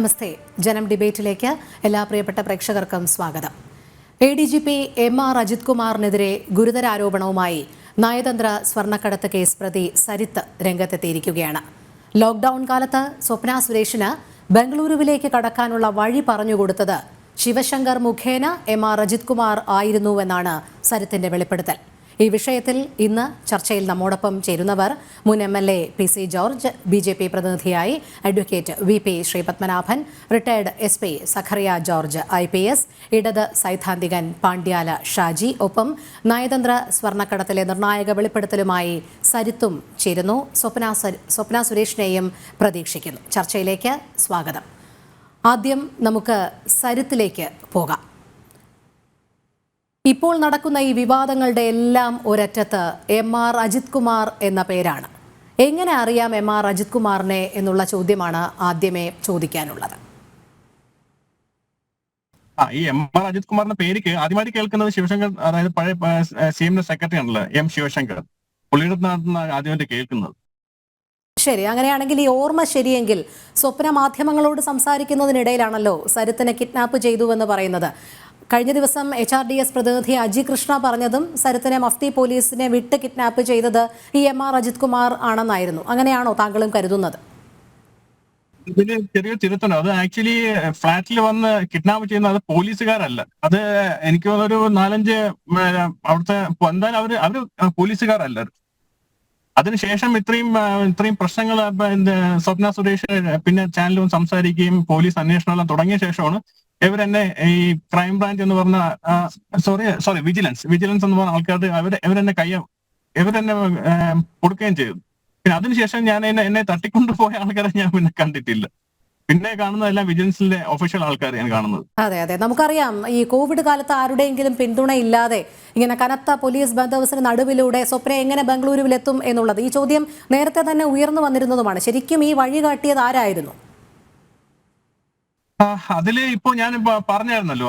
നമസ്തേ. ജനം ഡിബേറ്റിലേക്ക് എല്ലാ പ്രിയപ്പെട്ട പ്രേക്ഷകർക്കും സ്വാഗതം. ADGP MR അജിത് കുമാറിനെതിരെ ഗുരുതര ആരോപണവുമായി നയതന്ത്ര സ്വർണ്ണക്കടത്ത് കേസ് പ്രതി സരിത്ത് രംഗത്തെത്തിയിരിക്കുകയാണ്. ലോക്ക്ഡൌൺ കാലത്ത് സ്വപ്ന സുരേഷിന് ബംഗളൂരുവിലേക്ക് കടക്കാനുള്ള വഴി പറഞ്ഞുകൊടുത്തത് ശിവശങ്കർ മുഖേന MR അജിത് കുമാർ ആയിരുന്നുവെന്നാണ് സരിത്തിന്റെ വെളിപ്പെടുത്തൽ. ഈ വിഷയത്തിൽ ഇന്ന് ചർച്ചയിൽ നമ്മോടൊപ്പം ചേരുന്നവർ മുൻ MLA PC ജോർജ്, BJP പ്രതിനിധിയായി advocate VP Sreepadmanabhan, retired SP Zacharia George IPS, ഇടത് സൈദ്ധാന്തികൻ പാണ്ഡ്യാല ഷാജി, ഒപ്പം നയതന്ത്ര സ്വർണ്ണക്കടത്തിലെ നിർണായക വെളിപ്പെടുത്തലുമായി സരിത്തും ചേരുന്നു. സ്വപ്ന സുരേഷിനെയും പ്രതീക്ഷിക്കുന്നു. ചർച്ചയിലേക്ക് സ്വാഗതം. ആദ്യം നമുക്ക് സരിത്തിലേക്ക് പോകാം. ഇപ്പോൾ നടക്കുന്ന ഈ വിവാദങ്ങളുടെ എല്ലാം ഒരറ്റത്ത് MR അജിത് കുമാർ എന്ന പേരാണ്. എങ്ങനെ അറിയാം MR അജിത് കുമാറിനെ എന്നുള്ള ചോദ്യമാണ് ആദ്യമേ ചോദിക്കാനുള്ളത്. ഈ MR അജിത് കുമാറിന്റെ പേര് ആദ്യമായിട്ട് കേൾക്കുന്നത് ശിവശങ്കർ, അതായത് പഴയ CM സെക്രട്ടറി ആണല്ലോ M ശിവശങ്കർ. പുള്ളിയുടെ നാട്ടിൽ ആദ്യമായിട്ട് കേൾക്കുന്നത്. ശരി, അങ്ങനെയാണെങ്കിൽ ഈ ഓർമ്മ ശരിയെങ്കിൽ സ്വപ്ന മാധ്യമങ്ങളോട് സംസാരിക്കുന്നതിനിടയിലാണല്ലോ സരിത്തിനെ കിഡ്നാപ്പ് ചെയ്തുവെന്ന് പറയുന്നത്. കഴിഞ്ഞ ദിവസം HRDS പ്രതിനിധി അജി കൃഷ്ണ പറഞ്ഞതും സരിത്തിനെ മഫ്തി പോലീസിനെ വിട്ട് കിഡ്നാപ്പ് ചെയ്തത് ഈ MR അജിത് കുമാർ ആണെന്നായിരുന്നു. അങ്ങനെയാണോ താങ്കളും കരുതുന്നത്? ഇതിന് ചെറിയ തിരുത്തുണ്ട്. അത് ആക്ച്വലി ഫ്ലാറ്റിൽ വന്ന് കിഡ്നാപ്പ് ചെയ്യുന്ന അത് പോലീസുകാരല്ല. അത് എനിക്ക് തോന്നുന്നൊരു 4-5 അവിടുത്തെ എന്തായാലും അവര് പോലീസുകാരല്ല. അതിനുശേഷം ഇത്രയും പ്രശ്നങ്ങൾ സ്വപ്ന സുരേഷ് പിന്നെ ചാനലും സംസാരിക്കുകയും പോലീസ് അന്വേഷണം എല്ലാം തുടങ്ങിയ ശേഷമാണ് ഇവരെന്നെ ഈ ക്രൈം ബ്രാഞ്ച് എന്ന് പറഞ്ഞ വിജിലൻസ് എന്ന് പറഞ്ഞ ആൾക്കാർ ഇവരെന്നെ കൊടുക്കുകയും ചെയ്തു. പിന്നെ അതിനുശേഷം എന്നെ തട്ടിക്കൊണ്ടുപോയ ആൾക്കാരെ ഞാൻ പിന്നെ കണ്ടിട്ടില്ല. പിന്നെ കാണുന്നതെല്ലാം വിജിലൻസിലെ ഒഫീഷ്യൽ ആൾക്കാർ ഞാൻ കാണുന്നത്. അതെ, നമുക്കറിയാം ഈ കോവിഡ് കാലത്ത് ആരുടെയെങ്കിലും പിന്തുണയില്ലാതെ ഇങ്ങനെ കനത്ത പോലീസ് ബന്ദോബസ്തിന് നടുവിലൂടെ സ്വപ്ന എങ്ങനെ ബംഗളൂരുവിലെത്തും എന്നുള്ളത് ഈ ചോദ്യം നേരത്തെ തന്നെ ഉയർന്നു വന്നിരുന്നതുമാണ്. ശരിക്കും ഈ വഴി കാട്ടിയത് ആരായിരുന്നു? അതില് ഇപ്പോ ഞാൻ പറഞ്ഞായിരുന്നല്ലോ,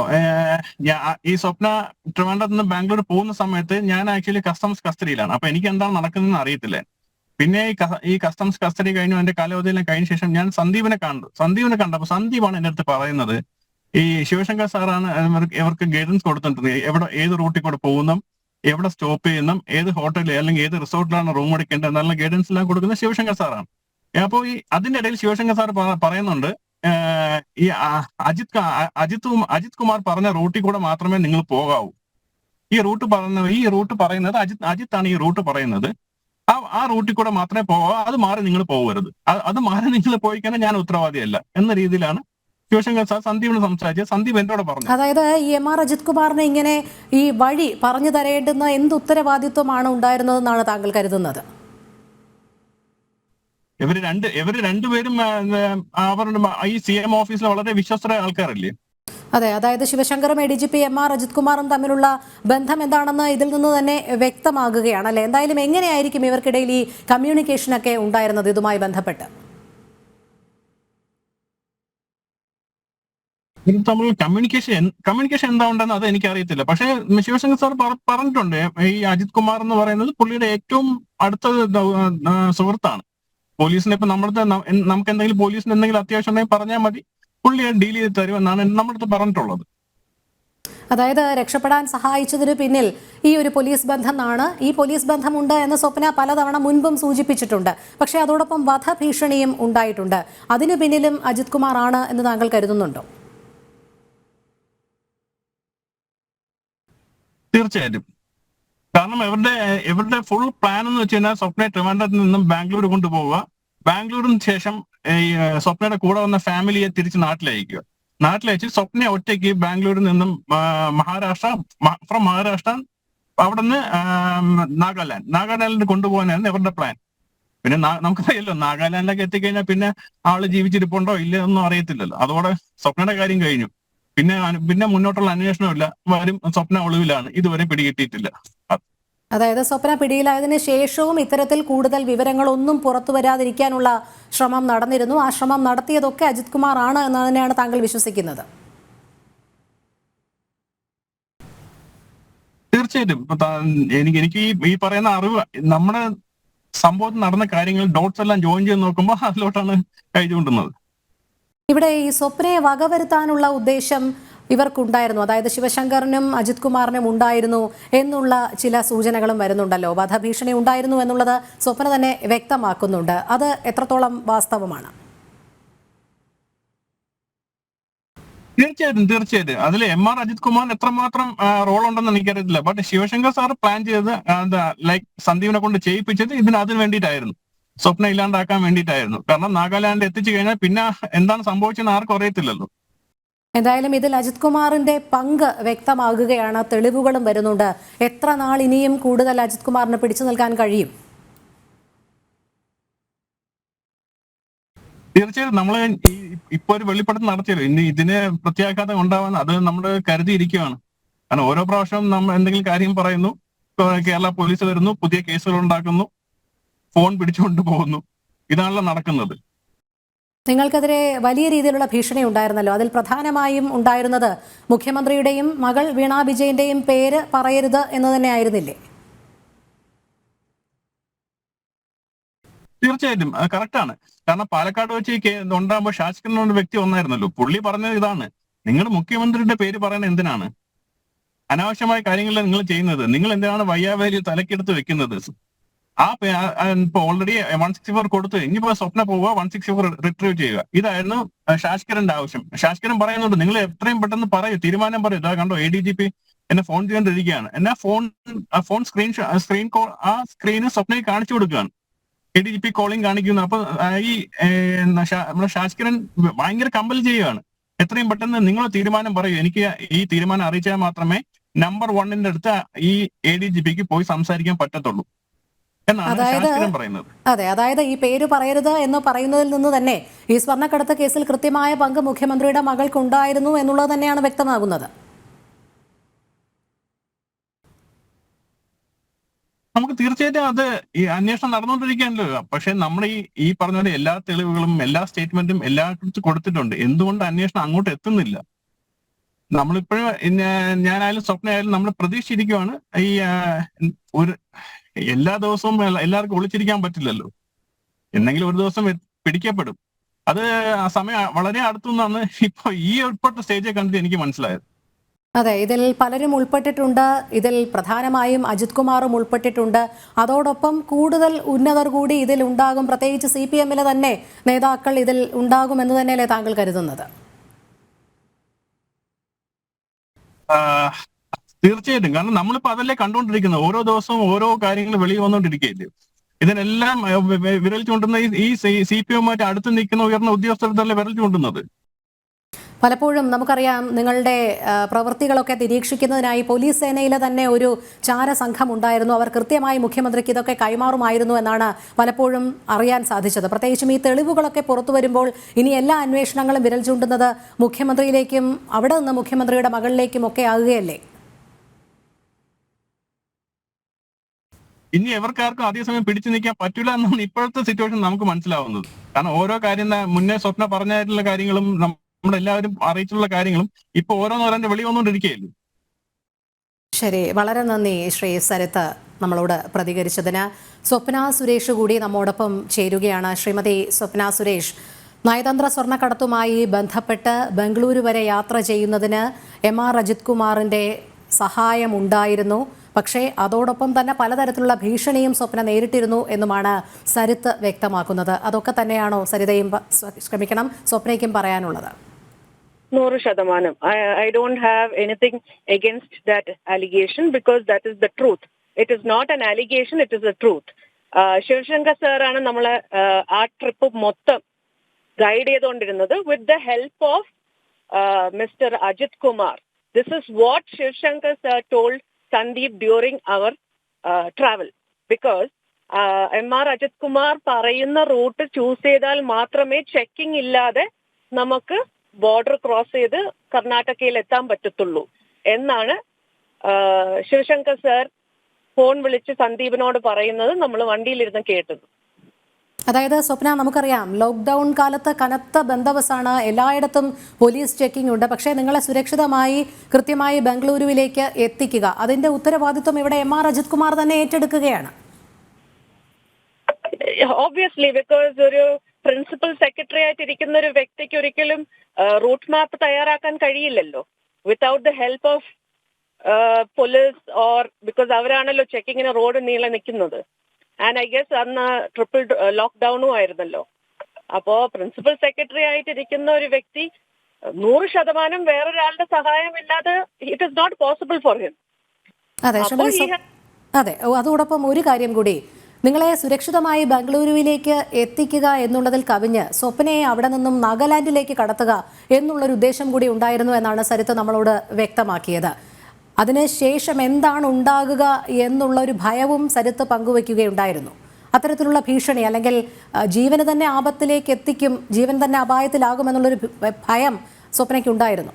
ഈ സ്വപ്ന ട്രിവാൻഡ്രത്ത് നിന്ന് ബാംഗ്ലൂർ പോകുന്ന സമയത്ത് ഞാൻ ആക്ച്വലി കസ്റ്റംസ് കസ്റ്റഡിയിലാണ്. അപ്പൊ എനിക്ക് എന്താണ് നടക്കുന്നതെന്ന് അറിയത്തില്ല. പിന്നെ ഈ കസ്റ്റംസ് കസ്റ്റഡി കഴിഞ്ഞു, എന്റെ കാലാവധിയെല്ലാം കഴിഞ്ഞ ശേഷം ഞാൻ സന്ദീപിനെ കണ്ടപ്പോൾ സന്ദീപാണ് എന്റെ അടുത്ത് പറയുന്നത്, ഈ ശിവശങ്കർ സാറാണ് ഇവർക്ക് ഗൈഡൻസ് കൊടുത്തിട്ടുണ്ട്, ഏത് റൂട്ടിൽ കൂടെ പോകുന്നു, എവിടെ സ്റ്റോപ്പ് ചെയ്യുന്നു, ഏത് ഹോട്ടലിൽ അല്ലെങ്കിൽ ഏത് റിസോർട്ടിലാണ് റൂം എടുക്കേണ്ടത് എന്നുള്ള ഗൈഡൻസ് എല്ലാം കൊടുക്കുന്നത് ശിവശങ്കർ സാറാണ്. അപ്പോൾ അതിന്റെ ഇടയിൽ ശിവശങ്കർ സാർ പറയുന്നുണ്ട്, ഈ അജിത് കുമാർ പറഞ്ഞ റൂട്ടിൽ കൂടെ മാത്രമേ നിങ്ങൾ പോകാവൂ. ഈ റൂട്ട് പറയുന്നത് അജിത്താണ് ഈ റൂട്ട് പറയുന്നത്. ആ റൂട്ടിൽ കൂടെ മാത്രമേ പോകാവൂ, അത് മാറി നിങ്ങൾ പോകരുത്, അത് മാറി നിങ്ങൾ പോയി കഴിഞ്ഞാൽ ഞാൻ ഉത്തരവാദിയല്ല എന്ന രീതിയിലാണ് ശിവശങ്കർ സാർ സന്ദീപിന് സംസാരിച്ചത്. സന്ദീപ് എന്നോട് പറഞ്ഞു, അതായത് ഈ MR അജിത് കുമാറിന് ഇങ്ങനെ ഈ വഴി പറഞ്ഞു തരേണ്ടുന്ന എന്ത് ഉത്തരവാദിത്വമാണ് ഉണ്ടായിരുന്നതെന്നാണ് താങ്കൾ കരുതുന്നത്? ഇവര് രണ്ടുപേരും അവരുടെ ഈ CM ഓഫീസിൽ വളരെ വിശ്വസ്തരായ ആൾക്കാരല്ലേ. അതെ, അതായത് ശിവശങ്കറും ADGP MR അജിത് കുമാറും തമ്മിലുള്ള ബന്ധം എന്താണെന്ന് ഇതിൽ നിന്ന് തന്നെ വ്യക്തമാകുകയാണ് അല്ലെ? എന്തായാലും എങ്ങനെയായിരിക്കും ഇവർക്കിടയിൽ ഈ കമ്മ്യൂണിക്കേഷനൊക്കെ ഉണ്ടായിരുന്നത് ഇതുമായി ബന്ധപ്പെട്ട്? തമ്മിൽ കമ്മ്യൂണിക്കേഷൻ എന്താ ഉണ്ടെന്ന് അത് എനിക്ക് അറിയത്തില്ല. പക്ഷേ ശിവശങ്കർ സാർ പറഞ്ഞിട്ടുണ്ട്, ഈ അജിത് കുമാർ എന്ന് പറയുന്നത് പുള്ളിയുടെ ഏറ്റവും അടുത്ത സുഹൃത്താണ്. പോലീസിനെ ഇപ്പൊ നമുക്ക് എന്തെങ്കിലും പോലീസിന് എന്തെങ്കിലും അത്യാവശ്യം ഉണ്ടെങ്കിൽ പറഞ്ഞാൽ മതി, പുള്ളിയെ ഡീൽ ചെയ്ത് തരുമെന്നാണ് നമ്മുടെ അടുത്ത് പറഞ്ഞിട്ടുള്ളത്. അതായത് രക്ഷപ്പെടാൻ സഹായിച്ചതിന് പിന്നിൽ ഈ ഒരു പോലീസ് ബന്ധമാണ്, ഈ പോലീസ് ബന്ധമുണ്ട് എന്ന് സ്വപ്ന പലതവണ മുൻപും സൂചിപ്പിച്ചിട്ടുണ്ട്. പക്ഷേ അതോടൊപ്പം വധഭീഷണിയും ഉണ്ടായിട്ടുണ്ട്. അതിനു പിന്നിലും അജിത് കുമാർ ആണ് എന്ന് താങ്കൾ കരുതുന്നുണ്ടോ? തീർച്ചയായിട്ടും. കാരണം ഇവരുടെ ഫുൾ പ്ലാൻ എന്ന് വെച്ച് കഴിഞ്ഞാൽ സ്വപ്നയെ ട്രിവാൻഡ്രത്തിൽ നിന്നും ബാംഗ്ലൂർ കൊണ്ടുപോവുക, ബാംഗ്ലൂരിന് ശേഷം ഈ സ്വപ്നയുടെ കൂടെ വന്ന ഫാമിലിയെ തിരിച്ച് നാട്ടിലയക്കുക, നാട്ടിലയച്ച് സ്വപ്നയെ ഒറ്റയ്ക്ക് ബാംഗ്ലൂരിൽ നിന്നും ഫ്രം മഹാരാഷ്ട്ര അവിടെ നിന്ന് നാഗാലാൻഡിൽ കൊണ്ടുപോകാനായിരുന്നു ഇവരുടെ പ്ലാൻ. പിന്നെ നമുക്കറിയാലോ, നാഗാലാൻഡിലൊക്കെ എത്തിക്കഴിഞ്ഞാൽ പിന്നെ ആള് ജീവിച്ചിരിപ്പുണ്ടോ ഇല്ലയൊന്നും അറിയത്തില്ലല്ലോ. അതോടെ സ്വപ്നയുടെ കാര്യം കഴിഞ്ഞു. പിന്നെ മുന്നോട്ടുള്ള അന്വേഷണമില്ല, സ്വപ്ന ഒളിവിലാണ്, ഇതുവരെ പിടികിട്ടിയിട്ടില്ല. അതായത് സ്വപ്ന പിടിയിലായതിനു ശേഷവും ഇത്തരത്തിൽ കൂടുതൽ വിവരങ്ങളൊന്നും പുറത്തു വരാതിരിക്കാനുള്ള ശ്രമം നടന്നിരുന്നു. ആ ശ്രമം നടത്തിയതൊക്കെ അജിത് കുമാർ ആണ് എന്ന് തന്നെയാണ് താങ്കൾ വിശ്വസിക്കുന്നത്? തീർച്ചയായിട്ടും. എനിക്ക് ഈ പറയുന്ന അറിവ് നമ്മുടെ സംഭവത്തിൽ നടന്ന കാര്യങ്ങൾ ഡോട്ട്സ് എല്ലാം ജോയിൻ ചെയ്ത് നോക്കുമ്പോൾ അതിലോട്ടാണ് കൈ ചൂണ്ടുന്നത്. ഇവിടെ ഈ സ്വപ്നയെ വകവരുത്താനുള്ള ഉദ്ദേശം ഇവർക്കുണ്ടായിരുന്നു, അതായത് ശിവശങ്കറിനും അജിത് കുമാറിനും ഉണ്ടായിരുന്നു എന്നുള്ള ചില സൂചനകളും വരുന്നുണ്ടല്ലോ. വധഭീഷണി ഉണ്ടായിരുന്നു എന്നുള്ളത് സ്വപ്ന തന്നെ വ്യക്തമാക്കുന്നുണ്ട്. അത് എത്രത്തോളം വാസ്തവമാണ്? തീർച്ചയായിട്ടും അതിൽ MR അജിത് കുമാറിന് എത്രമാത്രം റോൾ ഉണ്ടെന്ന് എനിക്കറിയത്തില്ല. ബട്ട് ശിവശങ്കർ സാർ പ്ലാൻ ചെയ്തത് ലൈക്ക് സന്ദീപിനെ കൊണ്ട് ചെയ്യിപ്പിച്ചത് അതിന് വേണ്ടിയിട്ടായിരുന്നു, സ്വപ്നം ഇല്ലാണ്ടാക്കാൻ വേണ്ടിയിട്ടായിരുന്നു. കാരണം നാഗാലാൻഡ് എത്തിച്ചു കഴിഞ്ഞാൽ പിന്നെ എന്താണ് സംഭവിച്ചെന്ന് ആർക്കും അറിയത്തില്ലല്ലോ. എന്തായാലും ഇതിൽ അജിത് കുമാറിന്റെ പങ്ക് വ്യക്തമാകുകയാണ്, തെളിവുകളും വരുന്നുണ്ട്. എത്ര നാൾ ഇനിയും കൂടുതൽ അജിത് കുമാറിന് പിടിച്ചു നിൽക്കാൻ കഴിയും? തീർച്ചയായും നമ്മൾ ഇപ്പൊ ഒരു വെളിപ്പെടുത്തൽ നടത്തിയല്ലോ, ഇനി ഇതിന് പ്രത്യാഘാതം ഉണ്ടാവാൻ അത് നമ്മൾ കരുതിയിരിക്കുകയാണ്. കാരണം ഓരോ പ്രാവശ്യവും നമ്മൾ എന്തെങ്കിലും കാര്യം പറയുന്നു, കേരള പോലീസ് വരുന്നു, പുതിയ കേസുകൾ ഉണ്ടാക്കുന്നു, ഫോൺ പിടിച്ചുകൊണ്ട് പോകുന്നു. ഇതാണല്ലോ നടക്കുന്നത്. നിങ്ങൾക്കെതിരെ വലിയ രീതിയിലുള്ള ഭീഷണി ഉണ്ടായിരുന്നല്ലോ. അതിൽ പ്രധാനമായും ഉണ്ടായിരുന്നത് മുഖ്യമന്ത്രിയുടെയും മകൾ വീണ വിജയന്റെയും പേര് പറയരുത് എന്ന് തന്നെ ആയിരുന്നില്ലേ? തീർച്ചയായിട്ടും അത് കറക്റ്റാണ്. കാരണം പാലക്കാട് വെച്ച് ഉണ്ടാകുമ്പോൾ ഷാജിഖാൻ എന്ന വ്യക്തി വന്നായിരുന്നല്ലോ. പുള്ളി പറഞ്ഞത് ഇതാണ്, നിങ്ങൾ മുഖ്യമന്ത്രിയുടെ പേര് പറയുന്നത് എന്തിനാണ്? അനാവശ്യമായ കാര്യങ്ങളല്ല നിങ്ങൾ ചെയ്യുന്നത്. നിങ്ങൾ എന്തിനാണ് വയ്യാവേലി തലക്കെടുത്ത് വെക്കുന്നത്? ഇപ്പൊ ഓൾറെഡി 164 കൊടുത്തു, ഇനിയിപ്പോ സ്വപ്ന പോവുക 164 റിട്രീവ് ചെയ്യുക. ഇതായിരുന്നു ഷാജിഖാന്റെ ആവശ്യം. ഷാജിഖാൻ പറയുന്നുണ്ട്, നിങ്ങൾ എത്രയും പെട്ടെന്ന് പറയൂ, തീരുമാനം പറയൂ. ഇതാ കണ്ടോ ADGP എന്നെ ഫോൺ ചെയ്തുകൊണ്ടിരിക്കുകയാണ്. എന്നെ ഫോൺ സ്ക്രീൻ കോൾ സ്ക്രീന് സ്വപ്നയിൽ കാണിച്ചു കൊടുക്കുകയാണ്. ADGP കോളിംഗ് കാണിക്കുന്നു. അപ്പൊ ഈ നമ്മുടെ ഷാജിഖാൻ ഭയങ്കര കമ്പൽ ചെയ്യുകയാണ്. എത്രയും പെട്ടെന്ന് നിങ്ങൾ തീരുമാനം പറയൂ, എനിക്ക് ഈ തീരുമാനം അറിയിച്ചാൽ മാത്രമേ നമ്പർ 1 അടുത്ത് ഈ ADGPക്ക് പോയി സംസാരിക്കാൻ പറ്റത്തുള്ളൂ എന്നാണ് ഷാജിഖാൻ പറയുന്നത്. അതെ, അതായത് ഈ പേര് പറയരുത് എന്ന് പറയുന്നതിൽ നിന്ന് തന്നെ ഈ സ്വർണ്ണക്കടത്ത് കേസിൽ കൃത്യമായ പങ്ക് മുഖ്യമന്ത്രിയുടെ മകൾക്കുണ്ടായിരുന്നു എന്നുള്ളത് തന്നെയാണ് വ്യക്തമാകുന്നത്. നമുക്ക് തീർച്ചയായിട്ടും അത് ഈ അന്വേഷണം നടന്നുകൊണ്ടിരിക്കുകയാണല്ലോ. പക്ഷെ നമ്മൾ ഈ പറഞ്ഞ പോലെ എല്ലാ തെളിവുകളും എല്ലാ സ്റ്റേറ്റ്മെന്റും എല്ലായിടത്തും കൊടുത്തിട്ടുണ്ട്. എന്തുകൊണ്ട് അന്വേഷണം അങ്ങോട്ട് എത്തുന്നില്ല? നമ്മളിപ്പോഴും ഞാനായാലും സ്വപ്നയായാലും നമ്മൾ പ്രതീക്ഷിച്ചിരിക്കുവാണ്. ഈ ഒരു എല്ലാ ദിവസവും എല്ലാവർക്കും ഒളിച്ചിരിക്കാൻ പറ്റില്ലല്ലോ. എന്തെങ്കിലും ഒരു ദിവസം പിടിക്കപ്പെടും. അത് ആ സമയം വളരെ അടുത്തുനിന്നാണ് ഇപ്പൊ ഈ ഉൾപ്പെട്ട സ്റ്റേജെ കണ്ടിട്ട് എനിക്ക് മനസ്സിലായത്. അതെ, ഇതിൽ പലരും ഉൾപ്പെട്ടിട്ടുണ്ട്. ഇതിൽ പ്രധാനമായും അജിത് കുമാറും ഉൾപ്പെട്ടിട്ടുണ്ട്. അതോടൊപ്പം കൂടുതൽ ഉന്നതർ കൂടി ഇതിൽ ഉണ്ടാകും. പ്രത്യേകിച്ച് CPM തന്നെ നേതാക്കൾ ഇതിൽ ഉണ്ടാകുമെന്ന് തന്നെയല്ലേ താങ്കൾ കരുതുന്നത്? തീർച്ചയായിട്ടും. കാരണം നമ്മളിപ്പോ അതല്ലേ കണ്ടുകൊണ്ടിരിക്കുന്നത്. ഓരോ ദിവസവും ഓരോ കാര്യങ്ങൾ വെളിയിൽ വന്നുകൊണ്ടിരിക്കുകയില്ലേ. ഇതിനെല്ലാം വിരൽ ചൂണ്ടുന്ന ഈ CPM-ആയിട്ട് അടുത്ത് നിൽക്കുന്ന ഉയർന്ന ഉദ്യോഗസ്ഥരല്ലേ വിരൽ ചൂണ്ടുന്നത്. പലപ്പോഴും നമുക്കറിയാം, നിങ്ങളുടെ പ്രവൃത്തികളൊക്കെ നിരീക്ഷിക്കുന്നതിനായി പോലീസ് സേനയിലെ തന്നെ ഒരു ചാരസംഘം ഉണ്ടായിരുന്നു. അവർ കൃത്യമായി മുഖ്യമന്ത്രിക്ക് ഇതൊക്കെ കൈമാറുമായിരുന്നു എന്നാണ് പലപ്പോഴും അറിയാൻ സാധിച്ചത്. പ്രത്യേകിച്ചും ഈ തെളിവുകളൊക്കെ പുറത്തു വരുമ്പോൾ ഇനി എല്ലാ അന്വേഷണങ്ങളും വിരൽ ചൂണ്ടുന്നത് മുഖ്യമന്ത്രിയിലേക്കും അവിടെ നിന്ന് മുഖ്യമന്ത്രിയുടെ മകളിലേക്കും ഒക്കെ ആകുകയല്ലേ? ഇനി എവർക്കാർക്കും അതേസമയം പിടിച്ചു നിൽക്കാൻ പറ്റില്ല എന്നാണ് ഇപ്പോഴത്തെ സിറ്റുവേഷൻ നമുക്ക് മനസ്സിലാവുന്നത്. കാരണം ഓരോ കാര്യം മുന്നേ സ്വപ്ന പറഞ്ഞായിട്ടുള്ള കാര്യങ്ങളും നമ്മളെല്ലാവരും അറിയിച്ചുള്ള കാര്യങ്ങളും ഇപ്പൊ ഓരോന്നോരോന്റെ വെളി വന്നുകൊണ്ടിരിക്കുകയല്ലേ. ശരി, വളരെ നന്ദി ശ്രീ സരിത്ത് നമ്മളോട് പ്രതികരിച്ചതിന്. സ്വപ്ന സുരേഷ് കൂടി നമ്മോടൊപ്പം ചേരുകയാണ്. ശ്രീമതി സ്വപ്ന സുരേഷ്, നയതന്ത്ര സ്വർണ്ണക്കടത്തുമായി ബന്ധപ്പെട്ട് ബംഗളൂരു വരെ യാത്ര ചെയ്യുന്നതിന് MR അജിത് കുമാറിന്റെ സഹായമുണ്ടായിരുന്നു. പക്ഷേ അതോടൊപ്പം തന്നെ പലതരത്തിലുള്ള ഭീഷണിയും സ്വപ്ന നേരിട്ടിരുന്നു എന്നുമാണ് സരിത്ത് വ്യക്തമാക്കുന്നത്. അതൊക്കെ തന്നെയാണോ സരിതയും സ്വപ്നയ്ക്കും പറയാനുള്ളത്? 100%. I don't have anything against that allegation because that is the truth. It is not an allegation, it is the truth. Sivasankar സാറാണ് നമ്മളെ ആ ട്രിപ്പ് മൊത്തം ഗൈഡ് ചെയ്തുകൊണ്ടിരുന്നത് with the help of mister Ajith Kumar. This is what Shivshankar sir told Sandeep during our travel. Because MR Ajit Kumar പറയുന്ന root choose ചെയ്താൽ മാത്രമേ checking ഇല്ലാതെ നമുക്ക് ബോർഡർ ക്രോസ് ചെയ്ത് കർണാടകയിൽ എത്താൻ പറ്റത്തുള്ളൂ എന്നാണ് ശിവശങ്കർ സർ ഫോൺ വിളിച്ച് സന്ദീപിനോട് പറയുന്നത് നമ്മൾ വണ്ടിയിലിരുന്ന് കേട്ടത്. അതായത് സ്വപ്ന, നമുക്കറിയാം ലോക്ക്ഡൌൺ കാലത്ത് കനത്ത ബന്ദോബസ്താണ്, എല്ലായിടത്തും പോലീസ് ചെക്കിംഗ് ഉണ്ട്. പക്ഷേ നിങ്ങളെ സുരക്ഷിതമായി കൃത്യമായി ബംഗളൂരുവിലേക്ക് എത്തിക്കുക, അതിന്റെ ഉത്തരവാദിത്വം ഇവിടെ MR അജിത് കുമാർ തന്നെ ഏറ്റെടുക്കുകയാണ്. Obviously, because ഒരു പ്രിൻസിപ്പൽ സെക്രട്ടറി ആയിട്ടിരിക്കുന്ന ഒരു വ്യക്തിക്ക് ഒരിക്കലും റൂട്ട് മാപ്പ് തയ്യാറാക്കാൻ കഴിയില്ലല്ലോ without the help of police or because അവരാണല്ലോ ചെക്കിങ്ങിന് റോഡ് നീളെ നിൽക്കുന്നത്. ആൻഡ് ഐ ഗെസ് അന്ന് ട്രിപ്പിൾ ലോക്ക്ഡൌണും ആയിരുന്നല്ലോ. അപ്പോ പ്രിൻസിപ്പൽ സെക്രട്ടറി ആയിട്ടിരിക്കുന്ന ഒരു വ്യക്തി 100% വേറൊരാളുടെ സഹായമില്ലാതെ it is not possible for him. അതെ അതെ. അതോടൊപ്പം ഒരു കാര്യം കൂടി, നിങ്ങളെ സുരക്ഷിതമായി ബംഗളൂരുവിലേക്ക് എത്തിക്കുക എന്നുള്ളതിൽ കവിഞ്ഞ് സ്വപ്നയെ അവിടെ നിന്നും നാഗാലാൻഡിലേക്ക് കടത്തുക എന്നുള്ളൊരു ഉദ്ദേശം കൂടി ഉണ്ടായിരുന്നു എന്നാണ് സരിത്ത് നമ്മളോട് വ്യക്തമാക്കിയത്. അതിനുശേഷം എന്താണ് ഉണ്ടാകുക എന്നുള്ള ഒരു ഭയവും സരിത്ത് പങ്കുവയ്ക്കുകയുണ്ടായിരുന്നു. അത്തരത്തിലുള്ള ഭീഷണി അല്ലെങ്കിൽ ജീവന് തന്നെ ആപത്തിലേക്ക് എത്തിക്കും, ജീവൻ തന്നെ അപായത്തിലാകുമെന്നുള്ളൊരു ഭയം സ്വപ്നയ്ക്കുണ്ടായിരുന്നു.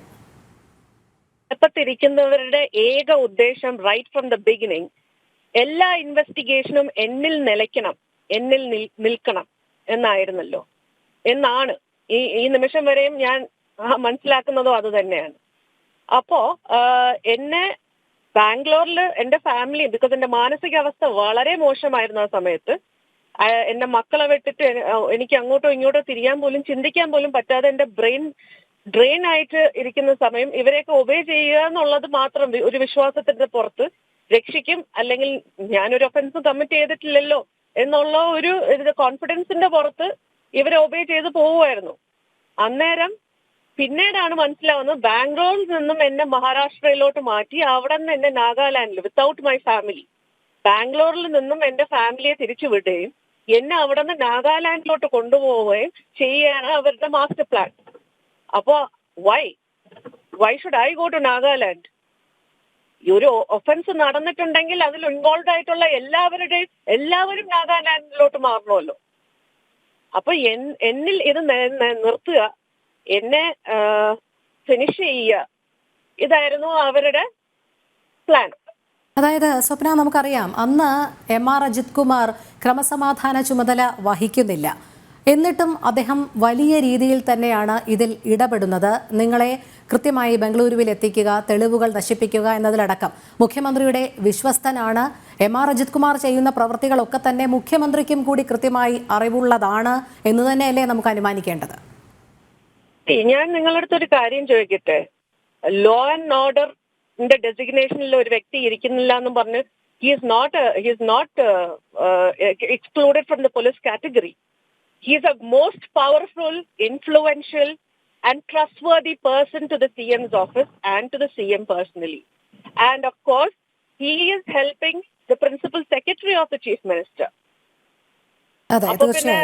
ിരിക്കുന്നവരുടെ ഏക ഉദ്ദേശം റൈറ്റ് ഫ്രം ദ ബിഗിനിങ് എല്ലാ ഇൻവെസ്റ്റിഗേഷനും എന്നിൽ നിലയ്ക്കണം, എന്നിൽ നിൽക്കണം എന്നായിരുന്നല്ലോ. എന്നാണ് ഈ നിമിഷം വരെയും ഞാൻ മനസ്സിലാക്കുന്നതും അത് തന്നെയാണ്. അപ്പോ എന്നെ ബാംഗ്ലൂരിൽ എന്റെ ഫാമിലി, ബിക്കോസ് എന്റെ മാനസികാവസ്ഥ വളരെ മോശമായിരുന്നു ആ സമയത്ത്. എന്റെ മക്കളെ വിട്ടിട്ട് എനിക്ക് അങ്ങോട്ടോ ഇങ്ങോട്ടോ തിരിയാൻ പോലും ചിന്തിക്കാൻ പോലും പറ്റാതെ എന്റെ ഡ്രെയിൻ ആയിട്ട് ഇരിക്കുന്ന സമയം ഇവരെയൊക്കെ ഒബേ ചെയ്യുക എന്നുള്ളത് മാത്രം ഒരു വിശ്വാസത്തിന്റെ പുറത്ത് രക്ഷിക്കും, അല്ലെങ്കിൽ ഞാനൊരു ഒഫൻസ് കമ്മിറ്റ് ചെയ്തിട്ടില്ലല്ലോ എന്നുള്ള ഒരു കോൺഫിഡൻസിന്റെ പുറത്ത് ഇവരെ ഒബേ ചെയ്ത് പോവുമായിരുന്നു. അന്നേരം പിന്നീടാണ് മനസ്സിലാവുന്നത് ബാംഗ്ലൂരിൽ നിന്നും എന്നെ മഹാരാഷ്ട്രയിലോട്ട് മാറ്റി അവിടെ നിന്ന് എന്നെ നാഗാലാൻഡിൽ വിത്തൗട്ട് മൈ ഫാമിലി, ബാംഗ്ലൂരിൽ നിന്നും എന്റെ ഫാമിലിയെ തിരിച്ചു വിടുകയും എന്നെ അവിടെ നിന്ന് നാഗാലാൻഡിലോട്ട് കൊണ്ടുപോവുകയും ചെയ്യാണ് അവരുടെ മാസ്റ്റർ പ്ലാൻ. അപ്പോ why should I go to Nagaland? ഈ ഒരു ഒഫൻസ് നടന്നിട്ടുണ്ടെങ്കിൽ അതിൽ ഇൻവോൾവ് ആയിട്ടുള്ള എല്ലാവരും നാഗാലാൻഡിലോട്ട് മാറണമല്ലോ. അപ്പൊ എന്നിൽ ഇത് നിർത്തുക, എന്നെ ഫിനിഷ് ചെയ്യുക, ഇതായിരുന്നു അവരുടെ പ്ലാൻ. അതായത് സ്വപ്ന, നമുക്കറിയാം അന്ന് MR അജിത് കുമാർ ക്രമസമാധാന ചുമതല വഹിക്കുന്നില്ല. എന്നിട്ടും അദ്ദേഹം വലിയ രീതിയിൽ തന്നെയാണ് ഇതിൽ ഇടപെടുന്നത്. നിങ്ങളെ കൃത്യമായി ബംഗളൂരുവിൽ എത്തിക്കുക, തെളിവുകൾ നശിപ്പിക്കുക എന്നതിലടക്കം മുഖ്യമന്ത്രിയുടെ വിശ്വസ്തനാണ്. MR അജിത് കുമാർ ചെയ്യുന്ന പ്രവൃത്തികളൊക്കെ തന്നെ മുഖ്യമന്ത്രിക്കും കൂടി കൃത്യമായി അറിവുള്ളതാണ് എന്ന് തന്നെയല്ലേ നമുക്ക് അനുമാനിക്കേണ്ടത്? ഞാൻ നിങ്ങളുടെ അടുത്തൊരു കാര്യം ചോദിക്കട്ടെ. ലോ ആൻഡ് ഓർഡറിന്റെ ഡെസിഗ്നേഷനിൽ ഒരു വ്യക്തി ഇരിക്കുന്നില്ല എന്നും പറഞ്ഞ് he is not excluded from the police category. He is a most powerful, influential and trustworthy person to the CM's office and to the CM personally. And of course, he is helping the principal secretary of the chief minister. അപ്പൊ പിന്നെ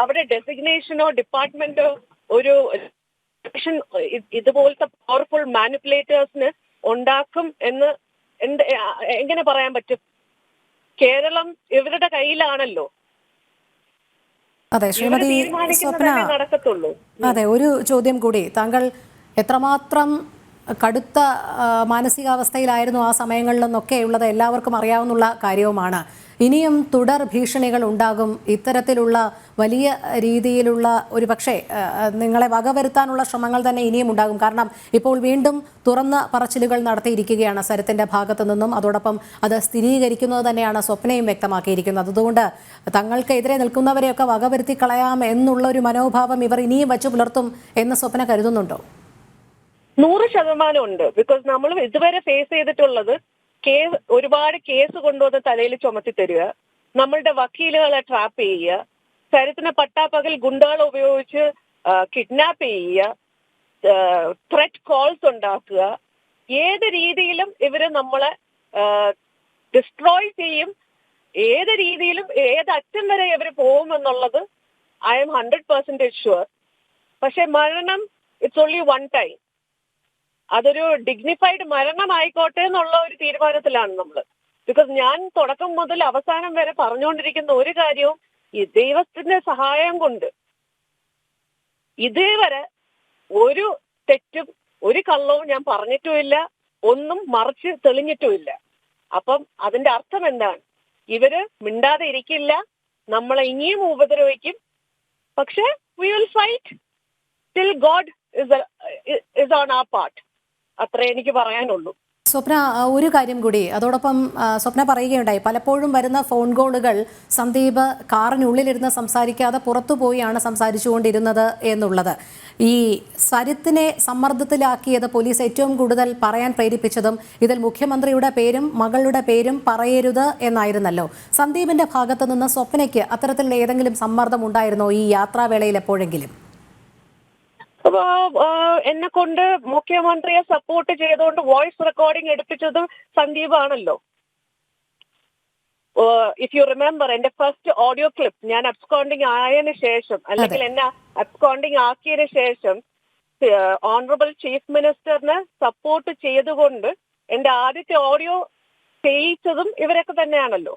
അവിടെ ഡെസിഗ്നേഷനോ ഡിപ്പാർട്ട്മെന്റോ ഒരു ഇതുപോലത്തെ powerful മാനിപ്പുലേറ്റേഴ്സിന് ഉണ്ടാക്കും എന്ന് എങ്ങനെ പറയാൻ പറ്റും? കേരളം ഇവരുടെ കയ്യിലാണല്ലോ. അതെ ശ്രീമതി സ്വപ്ന, അതെ ഒരു ചോദ്യം കൂടി. താങ്കൾ എത്രമാത്രം കടുത്ത മാനസികാവസ്ഥയിലായിരുന്നു ആ സമയങ്ങളിലെന്നൊക്കെ ഉള്ളത് എല്ലാവർക്കും അറിയാവുന്ന കാര്യവുമാണ്. ഇനിയും തുടർ ഭീഷണികൾ ഉണ്ടാകും. ഇത്തരത്തിലുള്ള വലിയ രീതിയിലുള്ള ഒരു പക്ഷേ നിങ്ങളെ വകവരുത്താനുള്ള ശ്രമങ്ങൾ തന്നെ ഇനിയും ഉണ്ടാകും. കാരണം ഇപ്പോൾ വീണ്ടും തുറന്ന പറച്ചിലുകൾ നടത്തിയിരിക്കുകയാണ് സരിത്തിന്റെ ഭാഗത്തു നിന്നും. അതോടൊപ്പം അത് സ്ഥിരീകരിക്കുന്നത് തന്നെയാണ് സ്വപ്നയും വ്യക്തമാക്കിയിരിക്കുന്നത്. അതുകൊണ്ട് തങ്ങൾക്കെതിരെ നിൽക്കുന്നവരെയൊക്കെ വകവരുത്തി കളയാം എന്നുള്ള ഒരു മനോഭാവം ഇവർ ഇനിയും വച്ചു പുലർത്തും എന്ന് സ്വപ്ന കരുതുന്നുണ്ടോ? 100% ഉണ്ട്. ബിക്കോസ് നമ്മൾ ഇതുവരെ ഫേസ് ചെയ്തിട്ടുള്ളത് ഒരുപാട് കേസ് കൊണ്ടുവന്ന് തലയിൽ ചുമത്തി തരിക, നമ്മളുടെ വക്കീലുകളെ ട്രാപ്പ് ചെയ്യുക, സരിത്തിനെ പട്ടാപ്പകൽ ഗുണ്ടകളെ ഉപയോഗിച്ച് കിഡ്നാപ്പ് ചെയ്യുക, ത്രെറ്റ് കോൾസ് ഉണ്ടാക്കുക. ഏത് രീതിയിലും ഇവര് നമ്മളെ ഡിസ്ട്രോയ് ചെയ്യും. ഏത് രീതിയിലും ഏത് അറ്റം വരെ ഇവര് പോകുമെന്നുള്ളത് ഐ എം 100% ഷുവർ. പക്ഷെ മരണം ഇറ്റ്സ് ഓൺലി വൺ ടൈം. അതൊരു ഡിഗ്നിഫൈഡ് മരണമായിക്കോട്ടെ എന്നുള്ള ഒരു തീരുമാനത്തിലാണ് നമ്മൾ. ബിക്കോസ് ഞാൻ തുടക്കം മുതൽ അവസാനം വരെ പറഞ്ഞുകൊണ്ടിരിക്കുന്ന ഒരു കാര്യവും ഈ ദൈവത്തിന്റെ സഹായം കൊണ്ട് ഇതേവരെ ഒരു തെറ്റും ഒരു കള്ളവും ഞാൻ പറഞ്ഞിട്ടുമില്ല, ഒന്നും മറിച്ച് തെളിഞ്ഞിട്ടുമില്ല. അപ്പം അതിന്റെ അർത്ഥം എന്താണ്? ഇവര് മിണ്ടാതെ ഇരിക്കില്ല, നമ്മളെ ഇനിയും ഉപദ്രവിക്കും. പക്ഷെ we will fight till God is on our part. അത്രേ എനിക്ക് പറയാനുള്ളൂ. സ്വപ്ന, ഒരു കാര്യം കൂടി അതോടൊപ്പം സ്വപ്ന പറയുകയുണ്ടായി, പലപ്പോഴും വരുന്ന ഫോൺ കോളുകൾ സന്ദീപ് കാറിനുള്ളിലിരുന്ന് സംസാരിക്കാതെ പുറത്തുപോയാണ് സംസാരിച്ചുകൊണ്ടിരുന്നത് എന്നുള്ളത്. ഈ സരിത്തിനെ സമ്മർദ്ദത്തിലാക്കിയത് പോലീസ് ഏറ്റവും കൂടുതൽ പറയാൻ പ്രേരിപ്പിച്ചതും ഇതിൽ മുഖ്യമന്ത്രിയുടെ പേരും മകളുടെ പേരും പറയരുത് എന്നായിരുന്നല്ലോ. സന്ദീപിന്റെ ഭാഗത്തു നിന്ന് സ്വപ്നയ്ക്ക് അത്തരത്തിലുള്ള ഏതെങ്കിലും സമ്മർദ്ദം ഉണ്ടായിരുന്നോ ഈ യാത്രാവേളയിൽ എപ്പോഴെങ്കിലും? അപ്പൊ എന്നെ കൊണ്ട് മുഖ്യമന്ത്രിയെ സപ്പോർട്ട് ചെയ്തുകൊണ്ട് വോയിസ് റെക്കോർഡിംഗ് എടുപ്പിച്ചതും സന്ദീപ് ആണല്ലോ. ഇഫ് യു റിമെമ്പർ, എന്റെ ഫസ്റ്റ് ഓഡിയോ ക്ലിപ്പ് ഞാൻ അബ്സ്കോണ്ടിങ് ആയതിനു ശേഷം, അല്ലെങ്കിൽ എന്നെ അബ്സ്കോണ്ടിങ് ആക്കിയതിനു ശേഷം ഓണറബിൾ ചീഫ് മിനിസ്റ്ററിനെ സപ്പോർട്ട് ചെയ്തുകൊണ്ട് എന്റെ ആദ്യത്തെ ഓഡിയോ ചെയ്യിച്ചതും ഇവരൊക്കെ തന്നെയാണല്ലോ.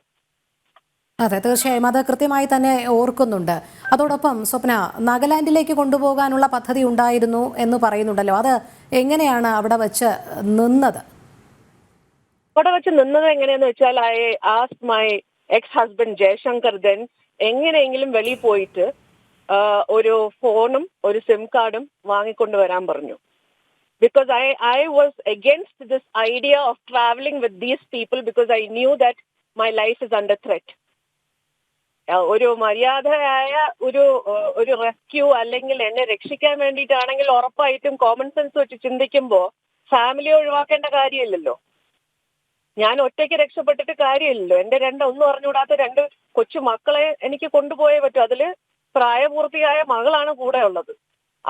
അതെ, തീർച്ചയായും അത് കൃത്യമായി തന്നെ ഓർക്കുന്നുണ്ട്. അതോടൊപ്പം സ്വപ്ന, നാഗാലാൻഡിലേക്ക് കൊണ്ടുപോകാനുള്ള പദ്ധതി ഉണ്ടായിരുന്നു എന്ന് പറയുന്നുണ്ടല്ലോ, അത് എങ്ങനെയാണ് അവിടെ വെച്ച് നിന്നത്? അവിടെ വെച്ച് നിന്നത് എങ്ങനെയാന്ന് വെച്ചാൽ, I asked my ex husband Jaishankar then എങ്ങനെയെങ്കിലും വെളിയിൽ പോയിട്ട് ഒരു ഫോണും ഒരു സിം കാർഡും വാങ്ങിക്കൊണ്ട് വരാൻ പറഞ്ഞു. Because I was against this idea of travelling with these people because I knew that my life is under threat. ഒരു മര്യാദയായ ഒരു റെസ്ക്യൂ അല്ലെങ്കിൽ എന്നെ രക്ഷിക്കാൻ വേണ്ടിയിട്ടാണെങ്കിൽ ഉറപ്പായിട്ടും കോമൺ സെൻസ് വെച്ച് ചിന്തിക്കുമ്പോൾ ഫാമിലി ഒഴിവാക്കേണ്ട കാര്യമില്ലല്ലോ. ഞാൻ ഒറ്റയ്ക്ക് രക്ഷപ്പെട്ടിട്ട് കാര്യമില്ലല്ലോ. എന്റെ ഒന്നും അറിഞ്ഞുകൂടാത്ത 2 കൊച്ചു മക്കളെ എനിക്ക് കൊണ്ടുപോയേ പറ്റൂ. അതില് പ്രായപൂർത്തിയായ മകളാണ് കൂടെ ഉള്ളത്.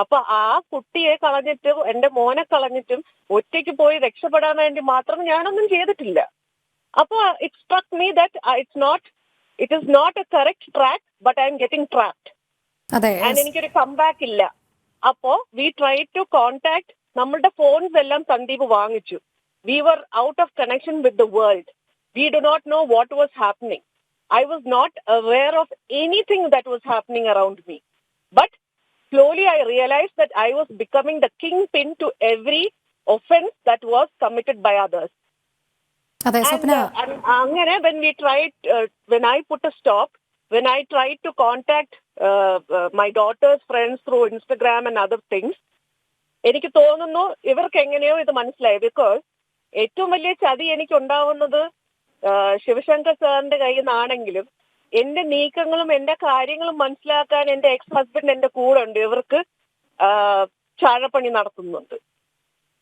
അപ്പൊ ആ കുട്ടിയെ കളഞ്ഞിട്ടും എന്റെ മോനെ കളഞ്ഞിട്ടും ഒറ്റയ്ക്ക് പോയി രക്ഷപ്പെടാൻ വേണ്ടി മാത്രം ഞാനൊന്നും ചെയ്തിട്ടില്ല. അപ്പൊ it സ്ട്രക്ക് me that it is not a correct track, but I am getting trapped. And എനിക്കൊരു കംബാക്ക് ഇല്ല. അപ്പോ we tried to contact, നമ്മളുടെ ഫോൺസ് എല്ലാം സന്ദീപ് വാങ്ങിച്ചു. We were out of connection with the world. We do not know what was happening. I was not aware of anything that was happening around me. But slowly I realized that I was becoming the kingpin to every offense that was committed by others. And അങ്ങനെ when I put a stop, when I tried to contact my daughter's friends through Instagram and other things, എനിക്ക് തോന്നുന്നു ഇവർക്ക് എങ്ങനെയോ ഇത് മനസ്സിലായി. Because ഏറ്റവും വലിയ ചതി എനിക്ക് ഉണ്ടാവുന്നത് ശിവശങ്കർ സാറിന്റെ കയ്യിൽ നിന്നാണെങ്കിലും എന്റെ നീക്കങ്ങളും എന്റെ കാര്യങ്ങളും മനസ്സിലാക്കാൻ എന്റെ എക്സ് ഹസ്ബൻഡ് എന്റെ കൂടെ ഉണ്ട്. ഇവർക്ക് ചാഴപ്പണി നടത്തുന്നുണ്ട്.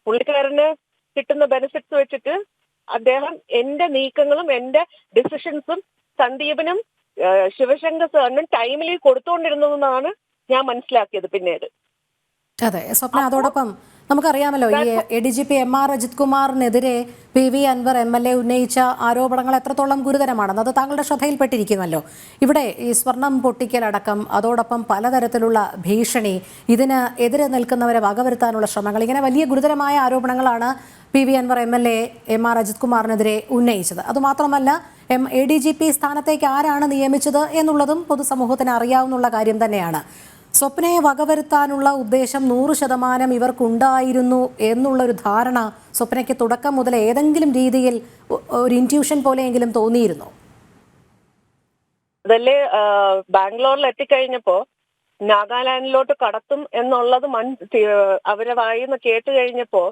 പുള്ളിക്കാരന് കിട്ടുന്ന ബെനിഫിറ്റ്സ് വെച്ചിട്ട് അദ്ദേഹം എന്റെ നീക്കങ്ങളും എന്റെ ഡിസിഷൻസും സന്ദീപിനും ശിവശങ്കർ സാറിനും ടൈമിലി കൊടുത്തുകൊണ്ടിരുന്നതെന്നാണ് ഞാൻ മനസ്സിലാക്കിയത് പിന്നീട്. അതെ സ്വപ്ന, അതോടൊപ്പം നമുക്കറിയാമല്ലോ ഈ ADGP MR Ajith കുമാറിനെതിരെ PV Anwar MLA ഉന്നയിച്ച ആരോപണങ്ങൾ എത്രത്തോളം ഗുരുതരമാണെന്ന് അത് താങ്കളുടെ ശ്രദ്ധയിൽപ്പെട്ടിരിക്കുമല്ലോ. ഇവിടെ ഈ സ്വർണം പൊട്ടിക്കലടക്കം അതോടൊപ്പം പലതരത്തിലുള്ള ഭീഷണി, ഇതിന് എതിരെ നിൽക്കുന്നവരെ വകവരുത്താനുള്ള ശ്രമങ്ങൾ, ഇങ്ങനെ വലിയ ഗുരുതരമായ ആരോപണങ്ങളാണ് PV Anwar MLA MR Ajith കുമാറിനെതിരെ ഉന്നയിച്ചത്. അതുമാത്രമല്ല ADGP സ്ഥാനത്തേക്ക് ആരാണ് നിയമിച്ചത് എന്നുള്ളതും പൊതുസമൂഹത്തിന് അറിയാവുന്ന കാര്യം തന്നെയാണ്. സ്വപ്നയെ വകവരുത്താനുള്ള ഉദ്ദേശം 100% ഇവർക്കുണ്ടായിരുന്നു എന്നുള്ളൊരു ധാരണ സ്വപ്നയ്ക്ക് തുടക്കം മുതൽ ഏതെങ്കിലും രീതിയിൽ ഒരു ഇൻറ്റ്യൂഷൻ പോലെയെങ്കിലും തോന്നിയിരുന്നോ? അതല്ലേ ബാംഗ്ലൂരിൽ എത്തിക്കഴിഞ്ഞപ്പോ നാഗാലാൻഡിലോട്ട് കടത്തും എന്നുള്ളത് അവരെ വായിന്ന് കേട്ട് കഴിഞ്ഞപ്പോ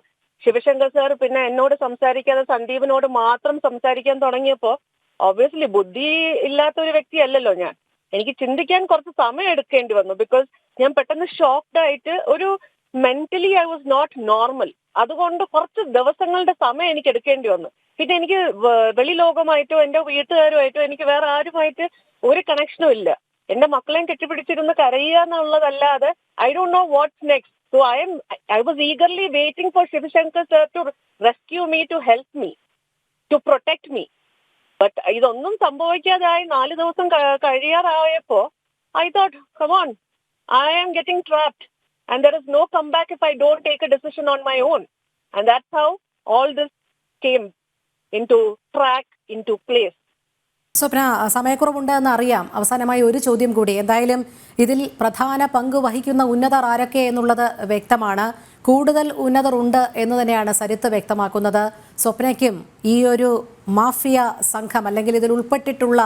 ശിവശങ്കർ സാർ പിന്നെ എന്നോട് സംസാരിക്കാതെ സന്ദീപിനോട് മാത്രം സംസാരിക്കാൻ തുടങ്ങിയപ്പോ ഒബ്വിയസ്ലി ബുദ്ധി ഇല്ലാത്ത ഒരു വ്യക്തിയല്ലല്ലോ ഞാൻ. എനിക്ക് ചിന്തിക്കാൻ കുറച്ച് സമയം എടുക്കേണ്ടി വന്നു. ബിക്കോസ് ഞാൻ പെട്ടെന്ന് ഷോക്ക്ഡ് ആയിട്ട് ഒരു mentally I was not normal. അതുകൊണ്ട് കുറച്ച് ദിവസങ്ങളുടെ സമയം എനിക്ക് എടുക്കേണ്ടി വന്നു. പിന്നെ എനിക്ക് വെളി ലോകമായിട്ടോ എന്റെ വീട്ടുകാരുമായിട്ടോ എനിക്ക് വേറെ ആരുമായിട്ട് ഒരു കണക്ഷനും ഇല്ല. എന്റെ മക്കളെയും കെട്ടിപ്പിടിച്ചിരുന്ന് കരയുക എന്നുള്ളതല്ലാതെ I don't know what's next. So I was eagerly waiting for Shivashankar sir to rescue me, to help me, to protect me. But ഇതൊന്നും സംഭവിക്കാതായി 4 ദിവസം കഴിയാറായപ്പോ I thought, come on, I am getting trapped and there is no comeback if I don't take a decision on my own. And that's how all this came into place. സ്വപ്ന, സമയക്കുറവുണ്ട് എന്ന് അറിയാം. അവസാനമായി ഒരു ചോദ്യം കൂടി. എന്തായാലും ഇതിൽ പ്രധാന പങ്ക് വഹിക്കുന്ന ഉന്നതർ ആരൊക്കെ എന്നുള്ളത് വ്യക്തമാണ്. കൂടുതൽ ഉന്നതർ ഉണ്ട് എന്ന് തന്നെയാണ് സരിത്ത് വ്യക്തമാക്കുന്നത്. സ്വപ്നയ്ക്കും ഈ ഒരു മാഫിയ സംഘം അല്ലെങ്കിൽ ഇതിൽ ഉൾപ്പെട്ടിട്ടുള്ള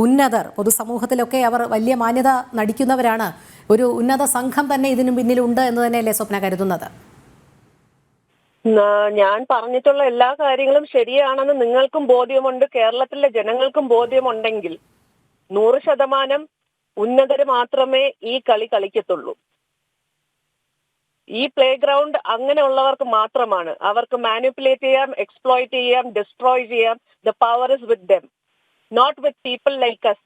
ഉന്നതർ പൊതുസമൂഹത്തിലൊക്കെ അവർ വലിയ മാന്യത നടിക്കുന്നവരാണ്. ഒരു ഉന്നത സംഘം തന്നെ ഇതിനു പിന്നിലുണ്ട് എന്ന് തന്നെയല്ലേ സ്വപ്ന കരുതുന്നത്? ഞാൻ പറഞ്ഞിട്ടുള്ള എല്ലാ കാര്യങ്ങളും ശരിയാണെന്ന് നിങ്ങൾക്കും ബോധ്യമുണ്ട്, കേരളത്തിലെ ജനങ്ങൾക്കും ബോധ്യമുണ്ടെങ്കിൽ 100% ഉന്നതര് മാത്രമേ ഈ കളി കളിക്കത്തുള്ളൂ. ഈ പ്ലേ ഗ്രൗണ്ട് അങ്ങനെയുള്ളവർക്ക് മാത്രമാണ്. അവർക്ക് മാനിപ്പുലേറ്റ് ചെയ്യാം, എക്സ്പ്ലോയിറ്റ് ചെയ്യാം, ഡിസ്ട്രോയ് ചെയ്യാം. The power is with them, not with people like us,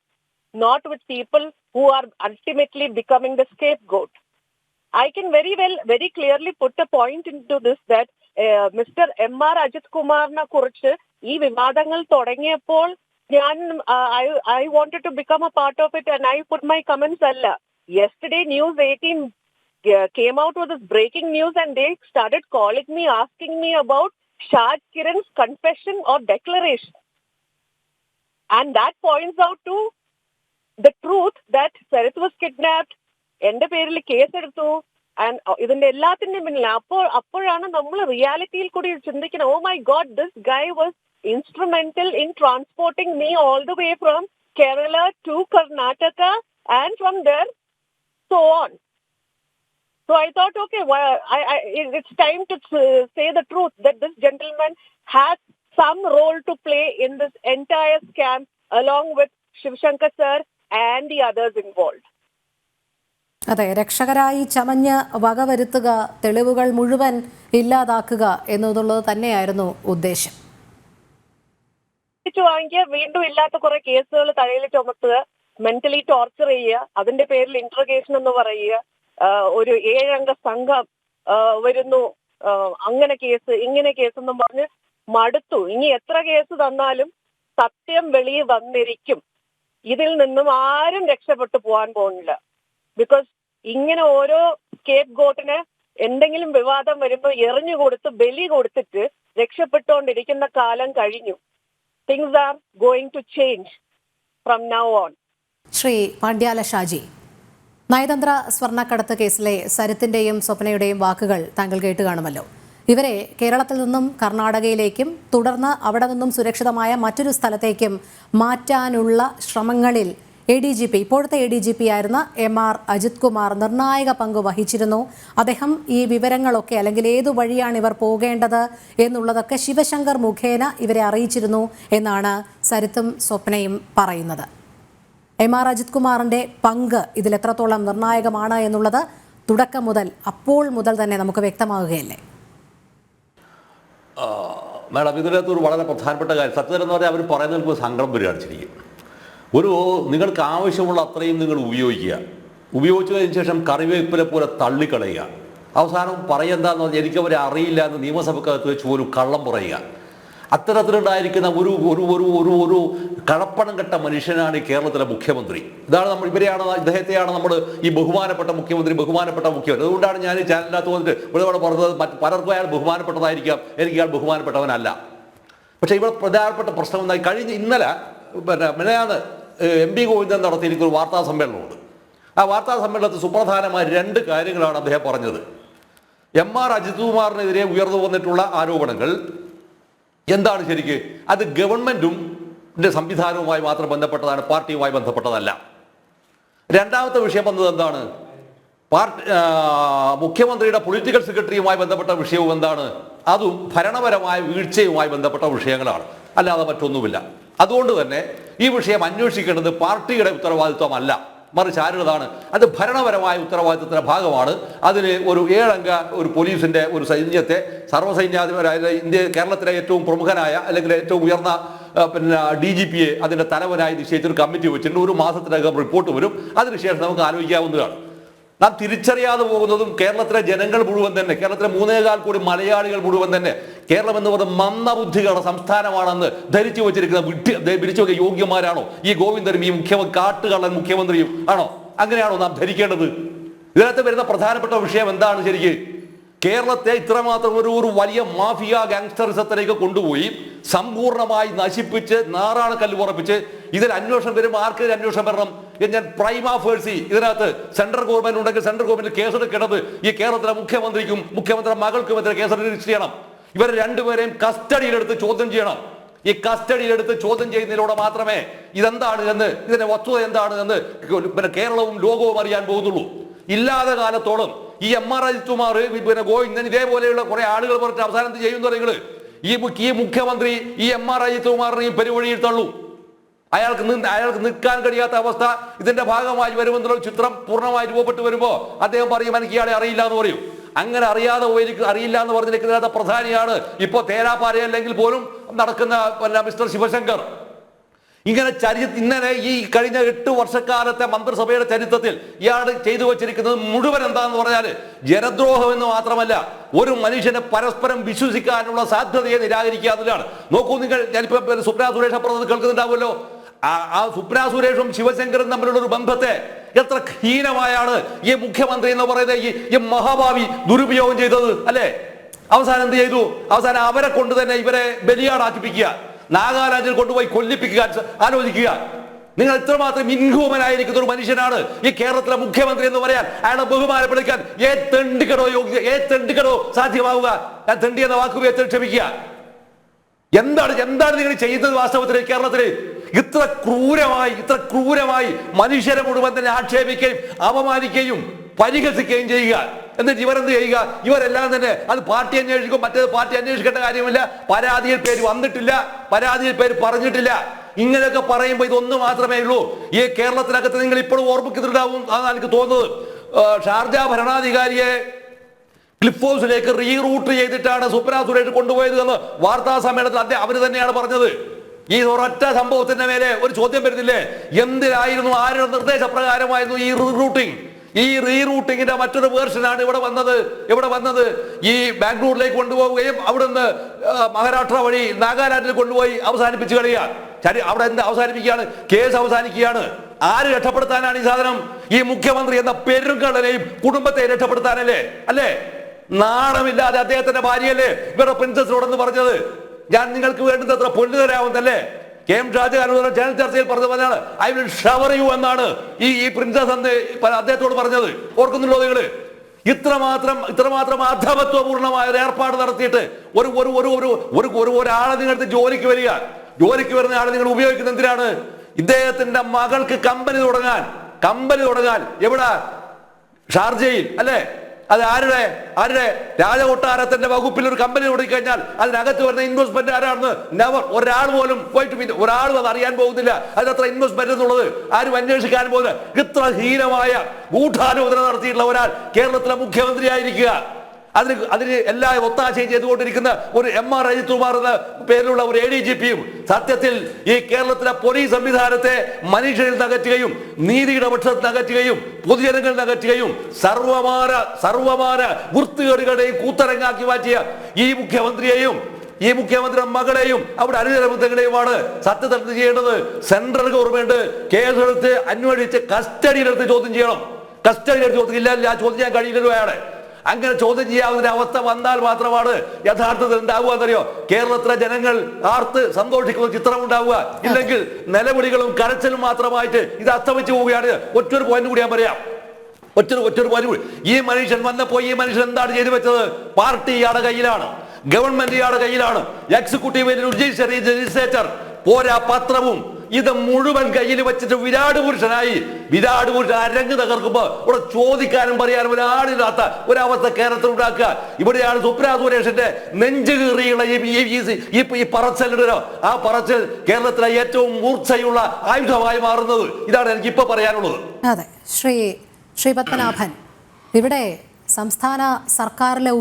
not with people who are ultimately becoming the scapegoat. I can very clearly put a point into this that Mr. M.R. Ajit Kumarne കുറിച്ച് ഈ വിവാദങ്ങൾ തുടങ്ങിയപ്പോൾ I wanted to become a part of it and I put my comments alla. Yesterday News 18 came out with this breaking news and they started calling me, asking me about Shad Kiran's confession or declaration. And that points out to the truth that Sarit was kidnapped, എന്റെ പേരിൽ കേസെടുത്തു, and ഇതിന്റെ എല്ലാത്തിന്റെ പിന്നിൽ അപ്പോഴാണ് നമ്മൾ റിയാലിറ്റിയിൽ കൂടി ചിന്തിക്കുന്നത്, oh my God, this guy was instrumental in transporting me all the way from Kerala to Karnataka and from there so on. So I thought, okay, it's time to say the truth that this gentleman has some role to play in this entire scam along with Shiv Shankar sir and the others involved. അതെ, രക്ഷകരായി ചമഞ്ഞ് വകവരുത്തുക, തെളിവുകൾ മുഴുവൻ ഇല്ലാതാക്കുക എന്നുള്ളത് തന്നെയായിരുന്നു ഉദ്ദേശം. വാങ്ങിക്കുക, വീണ്ടും ഇല്ലാത്ത കുറെ കേസുകൾ തലയിൽ ചുമത്തുക, മെന്റലി ടോർച്ചർ ചെയ്യുക, അതിന്റെ പേരിൽ ഇന്റർഗേഷൻ എന്ന് പറയുക, ഒരു 7 അംഗ സംഘം വരുന്നു, അങ്ങനെ കേസ് ഇങ്ങനെ കേസ് എന്നും പറഞ്ഞ് മടുത്തു. ഇനി എത്ര കേസ് തന്നാലും സത്യം വെളിയിൽ വന്നിരിക്കും. ഇതിൽ നിന്നും ആരും രക്ഷപ്പെട്ടു പോകാൻ പോകുന്നില്ല. ബിക്കോസ് ഇങ്ങനെ ഓരോ സ്കേപ്പ് ഗോട്ടിന് എന്തെങ്കിലും വിവാദം വരുമ്പോൾ എറിഞ്ഞു കൊടുത്ത് ബലി കൊടുത്തിട്ട് രക്ഷപ്പെട്ടുകൊണ്ടിരിക്കുന്ന കാലം കഴിഞ്ഞു. Things are going to change from now on. Shri Pandyala Shaji, നയതന്ത്ര സ്വർണ്ണക്കടത്ത് കേസിലെ സരിത്തിന്റെയും സ്വപ്നയുടെയും വാക്കുകൾ താങ്കൾ കേട്ട് കാണുമല്ലോ. ഇവരെ കേരളത്തിൽ നിന്നും കർണാടകയിലേക്കും തുടർന്ന് അവിടെ നിന്നും സുരക്ഷിതമായ മറ്റൊരു സ്ഥലത്തേക്കും മാറ്റാനുള്ള ശ്രമങ്ങളിൽ ഇപ്പോഴത്തെ ADGP ആയിരുന്ന M.R. അജിത് കുമാർ നിർണായക പങ്ക് വഹിച്ചിരുന്നു. അദ്ദേഹം ഈ വിവരങ്ങളൊക്കെ, അല്ലെങ്കിൽ ഏതു വഴിയാണ് ഇവർ പോകേണ്ടത് എന്നുള്ളതൊക്കെ ശിവശങ്കർ മുഖേന ഇവരെ അറിയിച്ചിരുന്നു എന്നാണ് സരിത്തും സ്വപ്നയും പറയുന്നത്. M.R. അജിത് കുമാറിന്റെ പങ്ക് ഇതിൽ എത്രത്തോളം നിർണായകമാണ് എന്നുള്ളത് തുടക്കം മുതൽ, അപ്പോൾ മുതൽ തന്നെ നമുക്ക് വ്യക്തമാവുകയല്ലേ? മാഡം, ഇതിനകത്തൊരു വളരെ പ്രധാനപ്പെട്ട കാര്യം, സത്യത്തിൽ എന്ന് പറഞ്ഞാൽ അവർ പറയുന്നതിൽ സങ്കടം വരികയാണ് ശരിക്കും. നിങ്ങൾക്ക് ആവശ്യമുള്ള അത്രയും നിങ്ങൾ ഉപയോഗിച്ചതിന് ശേഷം കറിവേപ്പിലെ പോലെ തള്ളിക്കളയുക. അവസാനം പറയുന്നതെന്ന് പറഞ്ഞാൽ എനിക്കവരെ അറിയില്ല എന്ന് നിയമസഭക്കകത്ത് വെച്ച് ഒരു കള്ളം പറയുക. അത്തരത്തിലുണ്ടായിരിക്കുന്ന ഒരു ഒരു ഒരു ഒരു ഒരു കടപ്പണം കെട്ട മനുഷ്യനാണ് ഈ കേരളത്തിലെ മുഖ്യമന്ത്രി. ഇദ്ദേഹത്തെയാണ് നമ്മൾ ഈ ബഹുമാനപ്പെട്ട മുഖ്യമന്ത്രി. അതുകൊണ്ടാണ് ഞാൻ ഈ ചാനലിനകത്ത് വന്നിട്ട് ഇവിടെ പറഞ്ഞത്, പലർക്കും അയാൾ ബഹുമാനപ്പെട്ടതായിരിക്കാം, എനിക്ക് അയാൾ ബഹുമാനപ്പെട്ടവനല്ല. പക്ഷേ ഇവിടെ പ്രധാനപ്പെട്ട പ്രശ്നം എന്തായി, ഇന്നലെ മിനിഞ്ഞാന്ന് MP ഗോവിന്ദൻ നടത്തിയിരിക്കുന്ന ഒരു വാർത്താ സമ്മേളനമുണ്ട്. ആ വാർത്താ സമ്മേളനത്തിൽ സുപ്രധാനമായ 2 കാര്യങ്ങളാണ് അദ്ദേഹം പറഞ്ഞത്. M.R. അജിത് കുമാറിനെതിരെ ഉയർന്നു വന്നിട്ടുള്ള ആരോപണങ്ങൾ എന്താണ് ശരിക്ക്? അത് ഗവൺമെന്റും സംവിധാനവുമായി മാത്രം ബന്ധപ്പെട്ടതാണ്, പാർട്ടിയുമായി ബന്ധപ്പെട്ടതല്ല. രണ്ടാമത്തെ വിഷയം വന്നത് എന്താണ്? മുഖ്യമന്ത്രിയുടെ പൊളിറ്റിക്കൽ സെക്രട്ടറിയുമായി ബന്ധപ്പെട്ട വിഷയവും എന്താണ്? അതും ഭരണപരമായ വീഴ്ചയുമായി ബന്ധപ്പെട്ട വിഷയങ്ങളാണ്, അല്ലാതെ മറ്റൊന്നുമില്ല. അതുകൊണ്ട് തന്നെ ഈ വിഷയം അന്വേഷിക്കേണ്ടത് പാർട്ടിയുടെ ഉത്തരവാദിത്വമല്ല, മറിച്ച് ആരുടേതാണ്? അത് ഭരണപരമായ ഉത്തരവാദിത്വത്തിന്റെ ഭാഗമാണ്. അതിന് ഒരു 7 അംഗ ഒരു പോലീസിന്റെ ഒരു സൈന്യത്തെ, സർവ്വസൈന്യാധിപരായ കേരളത്തിലെ ഏറ്റവും പ്രമുഖനായ അല്ലെങ്കിൽ ഏറ്റവും ഉയർന്ന DGPയെ അതിന്റെ തലവനായി നിശ്ചയിച്ചൊരു കമ്മിറ്റി വെച്ചിട്ടുണ്ട്. 1 മാസത്തിനകം റിപ്പോർട്ട് വരും. അതിനുശേഷം നമുക്ക് ആലോചിക്കാവുന്നതാണ്. നാം തിരിച്ചറിയാതെ പോകുന്നതും കേരളത്തിലെ ജനങ്ങൾ മുഴുവൻ തന്നെ, കേരളത്തിലെ 3.25 കോടി മലയാളികൾ മുഴുവൻ തന്നെ കേരളം എന്ന് പറയുന്നത് മന്ദബുദ്ധികളുടെ സംസ്ഥാനമാണെന്ന് ധരിച്ചു വെച്ചിരിക്കുന്ന യോഗ്യന്മാരാണോ ഈ ഗോവിന്ദനും ഈ കാട്ടുകള്ളൻ മുഖ്യമന്ത്രിയും? ആണോ? അങ്ങനെയാണോ നാം ധരിക്കേണ്ടത്? ഇതിനകത്ത് വരുന്ന പ്രധാനപ്പെട്ട വിഷയം എന്താണ് ശരിക്ക്? കേരളത്തെ ഇത്രമാത്രം ഒരു വലിയ മാഫിയ ഗാങ്സ്റ്ററിസത്തിലേക്ക് കൊണ്ടുപോയി സമ്പൂർണ്ണമായി നശിപ്പിച്ച് നാറാണക്കല്ല് ഉറപ്പിച്ച് ഇതിൽ അന്വേഷണം വരുമ്പോൾ ആർക്കൊരു അന്വേഷണം വരണം? ഞാൻ പ്രൈമാ ഫേഴ്സി ഇതിനകത്ത് സെൻട്രൽ ഗവൺമെന്റ് ഉണ്ടെങ്കിൽ സെൻട്രൽ ഗവൺമെന്റ് കേസെടുക്കേണ്ടത് ഈ കേരളത്തിലെ മുഖ്യമന്ത്രിക്കും മുഖ്യമന്ത്രിയുടെ മകൾക്കുമെതിരെ കേസെടുത്ത് രജിസ്റ്റർ ചെയ്യണം. ഇവർ രണ്ടുപേരെയും കസ്റ്റഡിയിലെടുത്ത് ചോദ്യം ചെയ്യണം. ഈ കസ്റ്റഡിയിലെടുത്ത് ചോദ്യം ചെയ്യുന്നതിലൂടെ മാത്രമേ ഇതെന്താണ് എന്ന്, ഇതിന്റെ വസ്തുത എന്താണ് എന്ന് കേരളവും ലോകവും അറിയാൻ പോകുന്നുള്ളൂ. ഇല്ലാതെ കാലത്തോളം ഈ MR അജിത് കുമാർ പിന്നെ ഗോവിന്ദൻ ഇതേപോലെയുള്ള കുറെ ആളുകൾ പറഞ്ഞിട്ട് അവസാനം എന്ത് ചെയ്യുന്ന നിങ്ങൾ ഈ മുഖ്യമന്ത്രി ഈ MR അജിത് കുമാറിനെയും പെരുവഴിയിൽ തള്ളൂ. അയാൾക്ക് നിൽക്കാൻ കഴിയാത്ത അവസ്ഥ ഇതിന്റെ ഭാഗമായി വരുമെന്നുള്ള ചിത്രം പൂർണ്ണമായി രൂപപ്പെട്ട് വരുമ്പോ അദ്ദേഹം പറയും എനിക്ക് ഇയാളെ അറിയില്ല എന്ന് പറയും. അങ്ങനെ അറിയില്ല എന്ന് പറഞ്ഞിരിക്കുന്ന പ്രധാനിയാണ് ഇപ്പോ തേരാപാരയല്ലെങ്കിൽ പോലും നടക്കുന്ന മിസ്റ്റർ ശിവശങ്കർ. ഇങ്ങനെ ഈ കഴിഞ്ഞ 8 വർഷക്കാലത്തെ മന്ത്രിസഭയുടെ ചരിത്രത്തിൽ ഇയാൾ ചെയ്തു വെച്ചിരിക്കുന്നത് മുഴുവൻ എന്താന്ന് പറഞ്ഞാൽ ജനദ്രോഹം എന്ന് മാത്രമല്ല, ഒരു മനുഷ്യനെ പരസ്പരം വിശ്വസിക്കാനുള്ള സാധ്യതയെ നിരാകരിക്കുക എന്നതാണ്. നോക്കൂ നിങ്ങൾ, ഞാനിപ്പോ സുപ്രിയ സുരേഷ് അപ്പുറത്ത് കേൾക്കുന്നുണ്ടാവുമല്ലോ, ആ സുപ്രിയ സുരേഷും ശിവശങ്കറും തമ്മിലുള്ള ഒരു ബന്ധത്തെ എത്ര ഹീനമായാണ് ഈ മുഖ്യമന്ത്രി എന്ന് പറയുന്നത് ഈ മഹാഭാവി ദുരുപയോഗം ചെയ്തത് അല്ലെ? അവസാനം എന്ത് ചെയ്തു? അവസാനം അവരെ കൊണ്ട് തന്നെ ഇവരെ ബലിയാടാക്കിപ്പിക്കുക, നാഗാലാൻഡിൽ കൊണ്ടുപോയി കൊല്ലിപ്പിക്കുക. ആലോചിക്കുക, നിങ്ങൾ എത്രമാത്രം ഇൻഹ്യൂമനായിരിക്കുന്ന ഒരു മനുഷ്യനാണ് ഈ കേരളത്തിലെ മുഖ്യമന്ത്രി എന്ന് പറയാൻ, അയാളെ ബഹുമാനപ്പെടുത്താൻ തെണ്ടിക്കടോ സാധ്യമാവുക? ഞാൻ തെണ്ടി എന്ന വാക്കുപയോഗിച്ച് ക്ഷമിക്കുക. എന്താണ് നിങ്ങൾ ചെയ്യുന്നത്? വാസ്തവത്തിൽ കേരളത്തിൽ ഇത്ര ക്രൂരമായി മനുഷ്യരെ മുഴുവൻ തന്നെ ആക്ഷേപിക്കുകയും അപമാനിക്കുകയും പരിഹസിക്കുകയും ചെയ്യുക. എന്നിട്ട് ഇവരെന്ത് ചെയ്യുക? ഇവരെല്ലാം തന്നെ അത് പാർട്ടി അന്വേഷിക്കും, മറ്റേത് പാർട്ടി അന്വേഷിക്കേണ്ട കാര്യമില്ല, പരാതിയിൽ പേര് വന്നിട്ടില്ല, പരാതിയിൽ പേര് പറഞ്ഞിട്ടില്ല. ഇങ്ങനെയൊക്കെ പറയുമ്പോൾ ഇതൊന്നു മാത്രമേ ഉള്ളൂ. ഈ കേരളത്തിനകത്ത് നിങ്ങൾ ഇപ്പോഴും ഓർമ്മിക്കുന്നുണ്ടാവും എന്നാണ് എനിക്ക് തോന്നുന്നത്. ഷാർജ ഭരണാധികാരിയെ ക്ലിഫ് ഹൗസിലേക്ക് റീറൂട്ട് ചെയ്തിട്ടാണ് സുപ്രിയ സുരേഷ് കൊണ്ടുപോയത് എന്ന് വാർത്താ സമ്മേളനത്തിൽ അവർ തന്നെയാണ് പറഞ്ഞത്. ഈ ഒരൊറ്റ സംഭവത്തിന്റെ മേലെ ഒരു ചോദ്യം വരുന്നില്ലേ? എന്തിനായിരുന്നു, ആരുടെ നിർദ്ദേശപ്രകാരമായിരുന്നു ഈ റീറൂട്ടിംഗ്? ഈ റീറൂട്ടിങ്ങിന്റെ മറ്റൊരു വേർഷനാണ് ഇവിടെ വന്നത്. ഈ ബാംഗ്ലൂരിലേക്ക് കൊണ്ടുപോവുകയും അവിടുന്ന് മഹാരാഷ്ട്ര വഴി നാഗാലാൻഡിൽ കൊണ്ടുപോയി അവസാനിപ്പിച്ചു കളയുക. അവിടെ എന്ത് അവസാനിപ്പിക്കുകയാണ്? കേസ് അവസാനിക്കുകയാണ്. ആര് രക്ഷപ്പെടുത്താനാണ് ഈ സാധനം? ഈ മുഖ്യമന്ത്രി എന്ന പെരുങ്കള്ളനെയും കുടുംബത്തെ രക്ഷപ്പെടുത്താനല്ലേ? അല്ലേ? നാണമില്ലാതെ അദ്ദേഹത്തിന്റെ ഭാര്യയല്ലേ ഇവരുടെ പ്രിൻസസിനോടെന്ന് പറഞ്ഞത്, ഞാൻ നിങ്ങൾക്ക് വേണ്ടുന്നത്ര പൊന്നു തരാമെന്നല്ലേ KM ഷാജഹാൻ ചാനൽ ചർച്ചയിൽ പറഞ്ഞതാണ്. ഐ വിൽ ഷവർ യു എന്നാണ് ഈ പ്രിൻസസ് എന്ന് അദ്ദേഹത്തോട് പറഞ്ഞത്. ഓർക്കുന്നുണ്ടോ നിങ്ങൾ? ഇത്രമാത്രം അധമത്വപൂർണമായ ഒരു ഏർപ്പാട് നടത്തിയിട്ട് ഒരാളെ നിങ്ങൾക്ക് ജോലിക്ക് വരുന്ന ആളെ നിങ്ങൾ ഉപയോഗിക്കുന്നത് എന്തിനാണ്? ഇദ്ദേഹത്തിന്റെ മകൾക്ക് കമ്പനി തുടങ്ങാൻ എവിടെ? ഷാർജയിൽ അല്ലേ? അത് ആരുടെ രാജകൊട്ടാരത്തിന്റെ വകുപ്പിൽ ഒരു കമ്പനി തുടങ്ങിക്കഴിഞ്ഞാൽ അതിനകത്ത് വരുന്ന ഇൻവെസ്റ്റ്മെന്റ് ആരാണെന്ന് ഒരാൾ പോലും ഒരാളും അത് അറിയാൻ പോകുന്നില്ല. അതിനത്ര ഇൻവെസ്റ്റ്മെന്റ് എന്നുള്ളത് ആരും അന്വേഷിക്കാൻ പോകുന്നില്ല. ഇത്ര ഹീനമായ ഗൂഢാലോചന നടത്തിയിട്ടുള്ള ഒരാൾ കേരളത്തിലെ മുഖ്യമന്ത്രി ആയിരിക്കുക. അതിന് എല്ലാ ഒത്താശയും ചെയ്തുകൊണ്ടിരിക്കുന്ന ഒരു MR അജിത് കുമാർ എന്ന പേരിലുള്ള ഒരു ADGPയും സത്യത്തിൽ ഈ കേരളത്തിലെ പോലീസ് സംവിധാനത്തെ മനുഷ്യരിൽ നകറ്റുകയും നീതിയുടെ പക്ഷത്ത് നകറ്റുകയും പൊതുജനങ്ങളിൽ നകറ്റുകയും സർവമാന വൃത്തികേടുകളുടെയും കൂത്തരങ്ങാക്കി മാറ്റിയ ഈ മുഖ്യമന്ത്രിയുടെ മകളെയും അവിടെ അനുചര ബന്ധങ്ങളെയുമാണ് സത്യത്തിൽ ചെയ്യേണ്ടത്. സെൻട്രൽ ഗവൺമെന്റ് കേസെടുത്ത് അന്വേഷിച്ച് കസ്റ്റഡിയിലെടുത്ത് ചോദ്യം ചെയ്യണം. കസ്റ്റഡിയിലെടുത്ത് ചോദ്യം ഇല്ല, ചോദ്യം ചെയ്യാൻ കഴിയില്ലല്ലോ അയാളെ. അങ്ങനെ ചോദ്യം ചെയ്യാവുന്ന അവസ്ഥ വന്നാൽ മാത്രമാണ് യഥാർത്ഥത്തിൽ ഉണ്ടാവുക എന്നറിയോ? കേരളത്തിലെ ജനങ്ങൾ ആർത്ത് സന്തോഷിക്കുന്ന ചിത്രം ഉണ്ടാവുക. ഇല്ലെങ്കിൽ നിലവിളികളും കരച്ചിലും മാത്രമായിട്ട് ഇത് അസ്തമിച്ചു പോവുകയാണ്. ഒറ്റൊരു പോയിന്റ് കൂടി ഞാൻ പറയാം. ഒറ്റൊരു പോയിന്റ് കൂടി. ഈ മനുഷ്യൻ വന്നപ്പോൾ ഈ മനുഷ്യൻ എന്താണ് ചെയ്തു വെച്ചത്? പാർട്ടി ഇയാളുടെ കയ്യിലാണ്, ഗവൺമെന്റ് ഇയാളുടെ കയ്യിലാണ്, എക്സിക്യൂട്ടീവ് ജുഡീഷ്യറി ലെജിസ്ലേച്ചർ പോരാ പത്രവും ഇത് മുഴുവൻ കയ്യിൽ വെച്ചിട്ട് വിരാട് പുരുഷൻ അരങ്ങ് തകർക്കുമ്പോ ഇവിടെ ചോദിക്കാനും പറയാനും ഒരാളില്ലാത്ത ഒരവസ്ഥ കേരളത്തിൽ ഉണ്ടാക്കുക. ഇവിടെയാണ് സുപ്രിയ സുരേഷിന്റെ നെഞ്ചു കീറിയുള്ള ഈ പറച്ചലിടോ, ആ പറച്ചൽ കേരളത്തിലെ ഏറ്റവും മൂർച്ചയുള്ള ആയുധമായി മാറുന്നത്. ഇതാണ് എനിക്ക് ഇപ്പൊ പറയാനുള്ളത്. അതെ, ശ്രീ പത്മനാഭൻ, ഇവിടെ സംസ്ഥാന സർക്കാരിലെ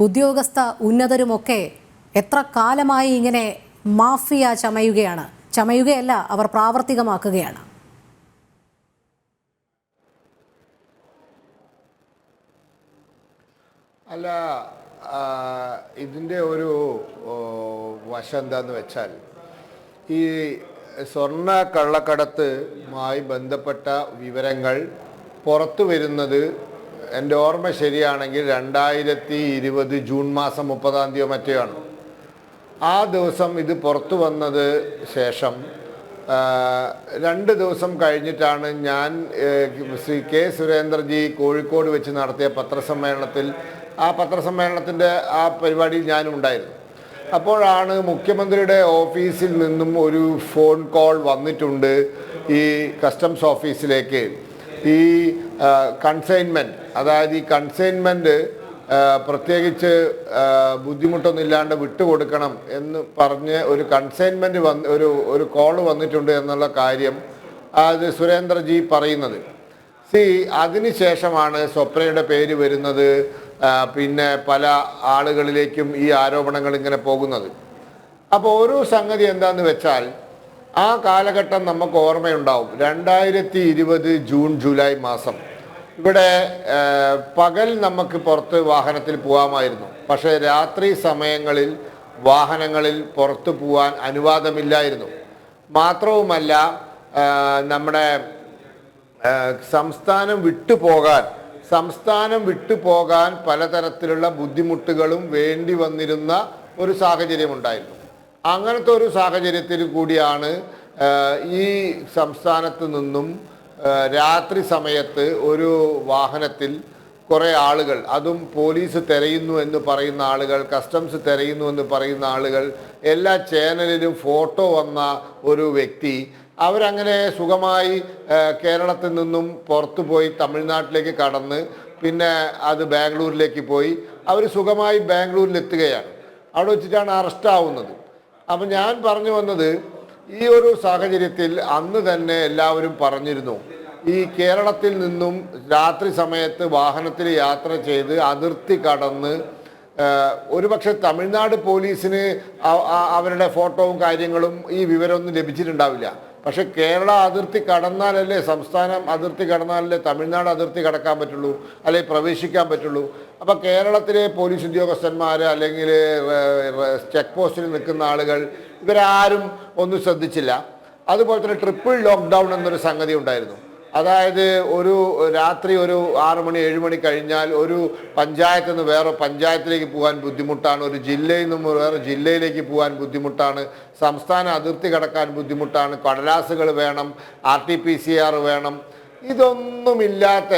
ഉദ്യോഗസ്ഥ ഉന്നതരുമൊക്കെ എത്ര കാലമായി ഇങ്ങനെ മാഫിയ ചമയുകയല്ല, അവർ പ്രാവർത്തികമാക്കുകയാണ്. അല്ല, ഇതിൻ്റെ ഒരു വശം എന്താന്ന് വെച്ചാൽ, ഈ സ്വർണ്ണ കള്ളക്കടത്തുമായി ബന്ധപ്പെട്ട വിവരങ്ങൾ പുറത്തു വരുന്നത് എൻ്റെ ഓർമ്മ ശരിയാണെങ്കിൽ 2020 ജൂൺ മാസം 30 മറ്റോ ആണ്. ആ ദിവസം ഇത് പുറത്തു വന്നത് ശേഷം 2 ദിവസം കഴിഞ്ഞിട്ടാണ് ഞാൻ ശ്രീ K. സുരേന്ദ്രജി കോഴിക്കോട് വെച്ച് നടത്തിയ പത്രസമ്മേളനത്തിൽ, ആ പത്രസമ്മേളനത്തിൻ്റെ ആ പരിപാടിയിൽ ഞാനും ഉണ്ടായിരുന്നു. അപ്പോഴാണ് മുഖ്യമന്ത്രിയുടെ ഓഫീസിൽ നിന്നും ഒരു ഫോൺ കോൾ വന്നിട്ടുണ്ട് ഈ കസ്റ്റംസ് ഓഫീസിലേക്ക്. ഈ കൺസൈൻമെൻറ്റ്, അതായത് ഈ കൺസൈൻമെൻറ്റ് പ്രത്യേകിച്ച് ബുദ്ധിമുട്ടൊന്നും ഇല്ലാണ്ട് വിട്ടുകൊടുക്കണം എന്ന് പറഞ്ഞ് ഒരു കൺസൈൻമെൻറ്റ് ഒരു കോള് വന്നിട്ടുണ്ട് എന്നുള്ള കാര്യം അത് സുരേന്ദ്രജി പറയുന്നത്. അതിനുശേഷമാണ് സ്വപ്നയുടെ പേര് വരുന്നത്, പിന്നെ പല ആളുകളിലേക്കും ഈ ആരോപണങ്ങൾ ഇങ്ങനെ പോകുന്നത്. അപ്പോൾ ഒരു സംഗതി എന്താന്ന് വെച്ചാൽ, ആ കാലഘട്ടം നമുക്ക് ഓർമ്മയുണ്ടാവും. 2020 ജൂൺ ജൂലൈ മാസം ഇവിടെ പകൽ നമുക്ക് പുറത്ത് വാഹനത്തിൽ പോകാമായിരുന്നു. പക്ഷേ രാത്രി സമയങ്ങളിൽ വാഹനങ്ങളിൽ പുറത്തു പോകാൻ അനുവാദമില്ലായിരുന്നു. മാത്രവുമല്ല, നമ്മുടെ സംസ്ഥാനം വിട്ടുപോകാൻ പലതരത്തിലുള്ള ബുദ്ധിമുട്ടുകളും വേണ്ടി വന്നിരുന്ന ഒരു സാഹചര്യമുണ്ടായിരുന്നു. അങ്ങനത്തെ ഒരു സാഹചര്യത്തിൽ കൂടിയാണ് ഈ സംസ്ഥാനത്ത് നിന്നും രാത്രി സമയത്ത് ഒരു വാഹനത്തിൽ കുറേ ആളുകൾ, അതും പോലീസ് തെരയുന്നു എന്ന് പറയുന്ന ആളുകൾ, കസ്റ്റംസ് തെരയുന്നു എന്ന് പറയുന്ന ആളുകൾ, എല്ലാ ചാനലിലും ഫോട്ടോ വന്ന ഒരു വ്യക്തി, അവരങ്ങനെ സുഖമായി കേരളത്തിൽ നിന്നും പുറത്തു പോയി തമിഴ്നാട്ടിലേക്ക് കടന്ന് പിന്നെ അത് ബാംഗ്ലൂരിലേക്ക് പോയി അവർ സുഖമായി ബാംഗ്ലൂരിലെത്തുകയാണ്. അവിടെ വെച്ചിട്ടാണ് അറസ്റ്റ് ആവുന്നത്. അപ്പം ഞാൻ പറഞ്ഞു വന്നത്, ഈ ഒരു സാഹചര്യത്തിൽ അന്ന് തന്നെ എല്ലാവരും പറഞ്ഞിരുന്നു, ഈ കേരളത്തിൽ നിന്നും രാത്രി സമയത്ത് വാഹനത്തിൽ യാത്ര ചെയ്ത് അതിർത്തി കടന്ന് ഒരുപക്ഷെ തമിഴ്നാട് പോലീസിന് അവരുടെ ഫോട്ടോവും കാര്യങ്ങളും ഈ വിവരമൊന്നും ലഭിച്ചിട്ടുണ്ടാവില്ല. പക്ഷെ കേരള അതിർത്തി കടന്നാലല്ലേ, സംസ്ഥാനം അതിർത്തി കടന്നാലല്ലേ തമിഴ്നാട് അതിർത്തി കടക്കാൻ പറ്റുള്ളൂ, അല്ലെങ്കിൽ പ്രവേശിക്കാൻ പറ്റുള്ളൂ. അപ്പം കേരളത്തിലെ പോലീസ് ഉദ്യോഗസ്ഥന്മാർ അല്ലെങ്കിൽ ചെക്ക് പോസ്റ്റിൽ നിൽക്കുന്ന ആളുകൾ ഇവരാരും ഒന്നും ശ്രദ്ധിച്ചില്ല. അതുപോലെ തന്നെ ട്രിപ്പിൾ ലോക്ക്ഡൗൺ എന്നൊരു സംഗതി ഉണ്ടായിരുന്നു. അതായത് ഒരു രാത്രി ഒരു 6 മണി 7 മണി കഴിഞ്ഞാൽ ഒരു പഞ്ചായത്തിൽ നിന്ന് വേറെ പഞ്ചായത്തിലേക്ക് പോകാൻ ബുദ്ധിമുട്ടാണ്, ഒരു ജില്ലയിൽ നിന്നും വേറെ ജില്ലയിലേക്ക് പോകാൻ ബുദ്ധിമുട്ടാണ്, സംസ്ഥാന അതിർത്തി കടക്കാൻ ബുദ്ധിമുട്ടാണ്, കടലാസുകൾ വേണം, RT-PCR വേണം. ഇതൊന്നുമില്ലാത്ത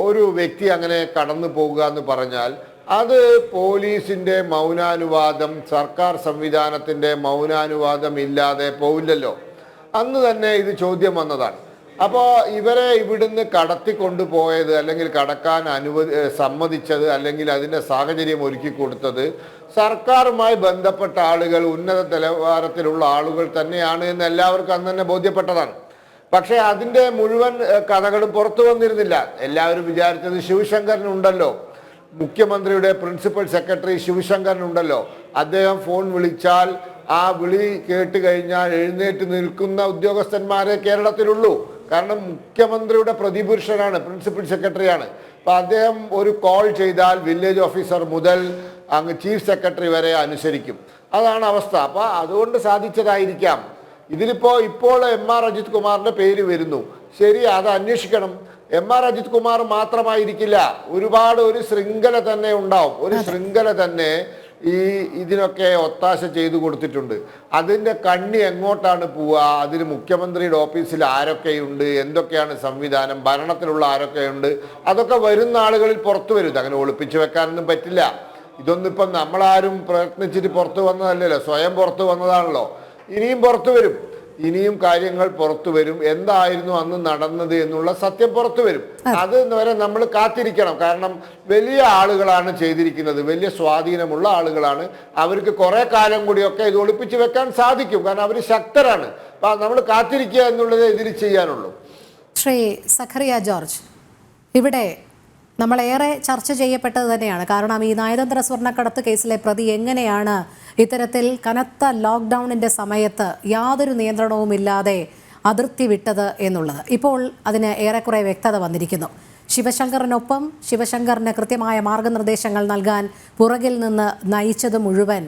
ഒരു വ്യക്തി അങ്ങനെ കടന്നു പോകുക എന്ന് പറഞ്ഞാൽ അത് പോലീസിൻ്റെ മൗനാനുവാദം, സർക്കാർ സംവിധാനത്തിൻ്റെ മൗനാനുവാദം ഇല്ലാതെ പോവില്ലല്ലോ. അന്ന് തന്നെ ഇത് ചോദ്യം വന്നതാണ്. അപ്പോൾ ഇവരെ ഇവിടുന്ന് കടത്തിക്കൊണ്ടുപോയത് അല്ലെങ്കിൽ കടക്കാൻ സമ്മതിച്ചത് അല്ലെങ്കിൽ അതിൻ്റെ സാഹചര്യം ഒരുക്കി കൊടുത്തത് സർക്കാരുമായി ബന്ധപ്പെട്ട ആളുകൾ, ഉന്നത നിലവാരത്തിലുള്ള ആളുകൾ തന്നെയാണ് എന്ന് എല്ലാവർക്കും അന്ന് തന്നെ ബോധ്യപ്പെട്ടതാണ്. പക്ഷേ അതിൻ്റെ മുഴുവൻ കഥകളും പുറത്തു വന്നിരുന്നില്ല. എല്ലാവരും വിചാരിച്ചത് ശിവശങ്കരനുണ്ടല്ലോ, മുഖ്യമന്ത്രിയുടെ പ്രിൻസിപ്പൽ സെക്രട്ടറി ശിവശങ്കരനുണ്ടല്ലോ, അദ്ദേഹം ഫോൺ വിളിച്ചാൽ ആ വിളി കേട്ട് കഴിഞ്ഞാൽ എഴുന്നേറ്റ് നിൽക്കുന്ന ഉദ്യോഗസ്ഥന്മാരെ കേരളത്തിലുള്ളൂ. കാരണം മുഖ്യമന്ത്രിയുടെ പ്രതിപുരുഷനാണ്, പ്രിൻസിപ്പൽ സെക്രട്ടറിയാണ്. അപ്പം അദ്ദേഹം ഒരു കോൾ ചെയ്താൽ വില്ലേജ് ഓഫീസർ മുതൽ അങ്ങ് ചീഫ് സെക്രട്ടറി വരെ അനുസരിക്കും. അതാണ് അവസ്ഥ. അപ്പം അതുകൊണ്ട് സാധിച്ചതായിരിക്കാം. ഇപ്പോൾ MR അജിത് കുമാറിൻ്റെ പേര് വരുന്നു. ശരി, അത് അന്വേഷിക്കണം. MR അജിത് കുമാർ മാത്രമായിരിക്കില്ല, ഒരു ശൃംഖല തന്നെ ഉണ്ടാവും. ഒരു ശൃംഖല തന്നെ ഇതിനൊക്കെ ഒത്താശ ചെയ്തു കൊടുത്തിട്ടുണ്ട്. അതിൻ്റെ കണ്ണി എങ്ങോട്ടാണ് പോവുക, അതിന് മുഖ്യമന്ത്രിയുടെ ഓഫീസിൽ ആരൊക്കെയുണ്ട്, എന്തൊക്കെയാണ് സംവിധാനം, ഭരണത്തിലുള്ള ആരൊക്കെയുണ്ട്, അതൊക്കെ വരുന്ന ആളുകളിൽ പുറത്തു വരും. അങ്ങനെ ഒളിപ്പിച്ചു വെക്കാനൊന്നും പറ്റില്ല. ഇതൊന്നും ഇപ്പം നമ്മളാരും പ്രയത്നിച്ചിട്ട് പുറത്തു വന്നതല്ലല്ലോ, സ്വയം പുറത്തു വന്നതാണല്ലോ. ഇനിയും പുറത്തു വരും, ഇനിയും കാര്യങ്ങൾ പുറത്തു വരും. എന്തായിരുന്നു അന്ന് നടന്നത് എന്നുള്ള സത്യം പുറത്തു വരും. അത് വരെ നമ്മൾ കാത്തിരിക്കണം. കാരണം വലിയ ആളുകളാണ് ചെയ്തിരിക്കുന്നത്, വലിയ സ്വാധീനമുള്ള ആളുകളാണ്. അവർക്ക് കുറെ കാലം കൂടിയൊക്കെ ഇത് ഒളിപ്പിച്ചു വെക്കാൻ സാധിക്കും. കാരണം അവർ ശക്തരാണ്. അപ്പം നമ്മൾ കാത്തിരിക്കുക എന്നുള്ളത് ഇതിൽ ചെയ്യാനുള്ളൂ. ശ്രീ സഖറിയ ജോർജ്, ഇവിടെ നമ്മളേറെ ചർച്ച ചെയ്യപ്പെട്ടത് തന്നെയാണ്. കാരണം ഈ നയതന്ത്ര സ്വർണ്ണക്കടത്ത് കേസിലെ പ്രതി എങ്ങനെയാണ് ഇത്തരത്തിൽ കനത്ത ലോക്ക്ഡൗണിൻ്റെ സമയത്ത് യാതൊരു നിയന്ത്രണവുമില്ലാതെ അതിർത്തി വിട്ടത് എന്നുള്ളത്. ഇപ്പോൾ അതിന് ഏറെക്കുറെ വ്യക്തത വന്നിരിക്കുന്നു. ശിവശങ്കറിനൊപ്പം ശിവശങ്കറിന് കൃത്യമായ മാർഗനിർദ്ദേശങ്ങൾ നൽകാൻ പുറകിൽ നിന്ന് നയിച്ചത് മുഴുവൻ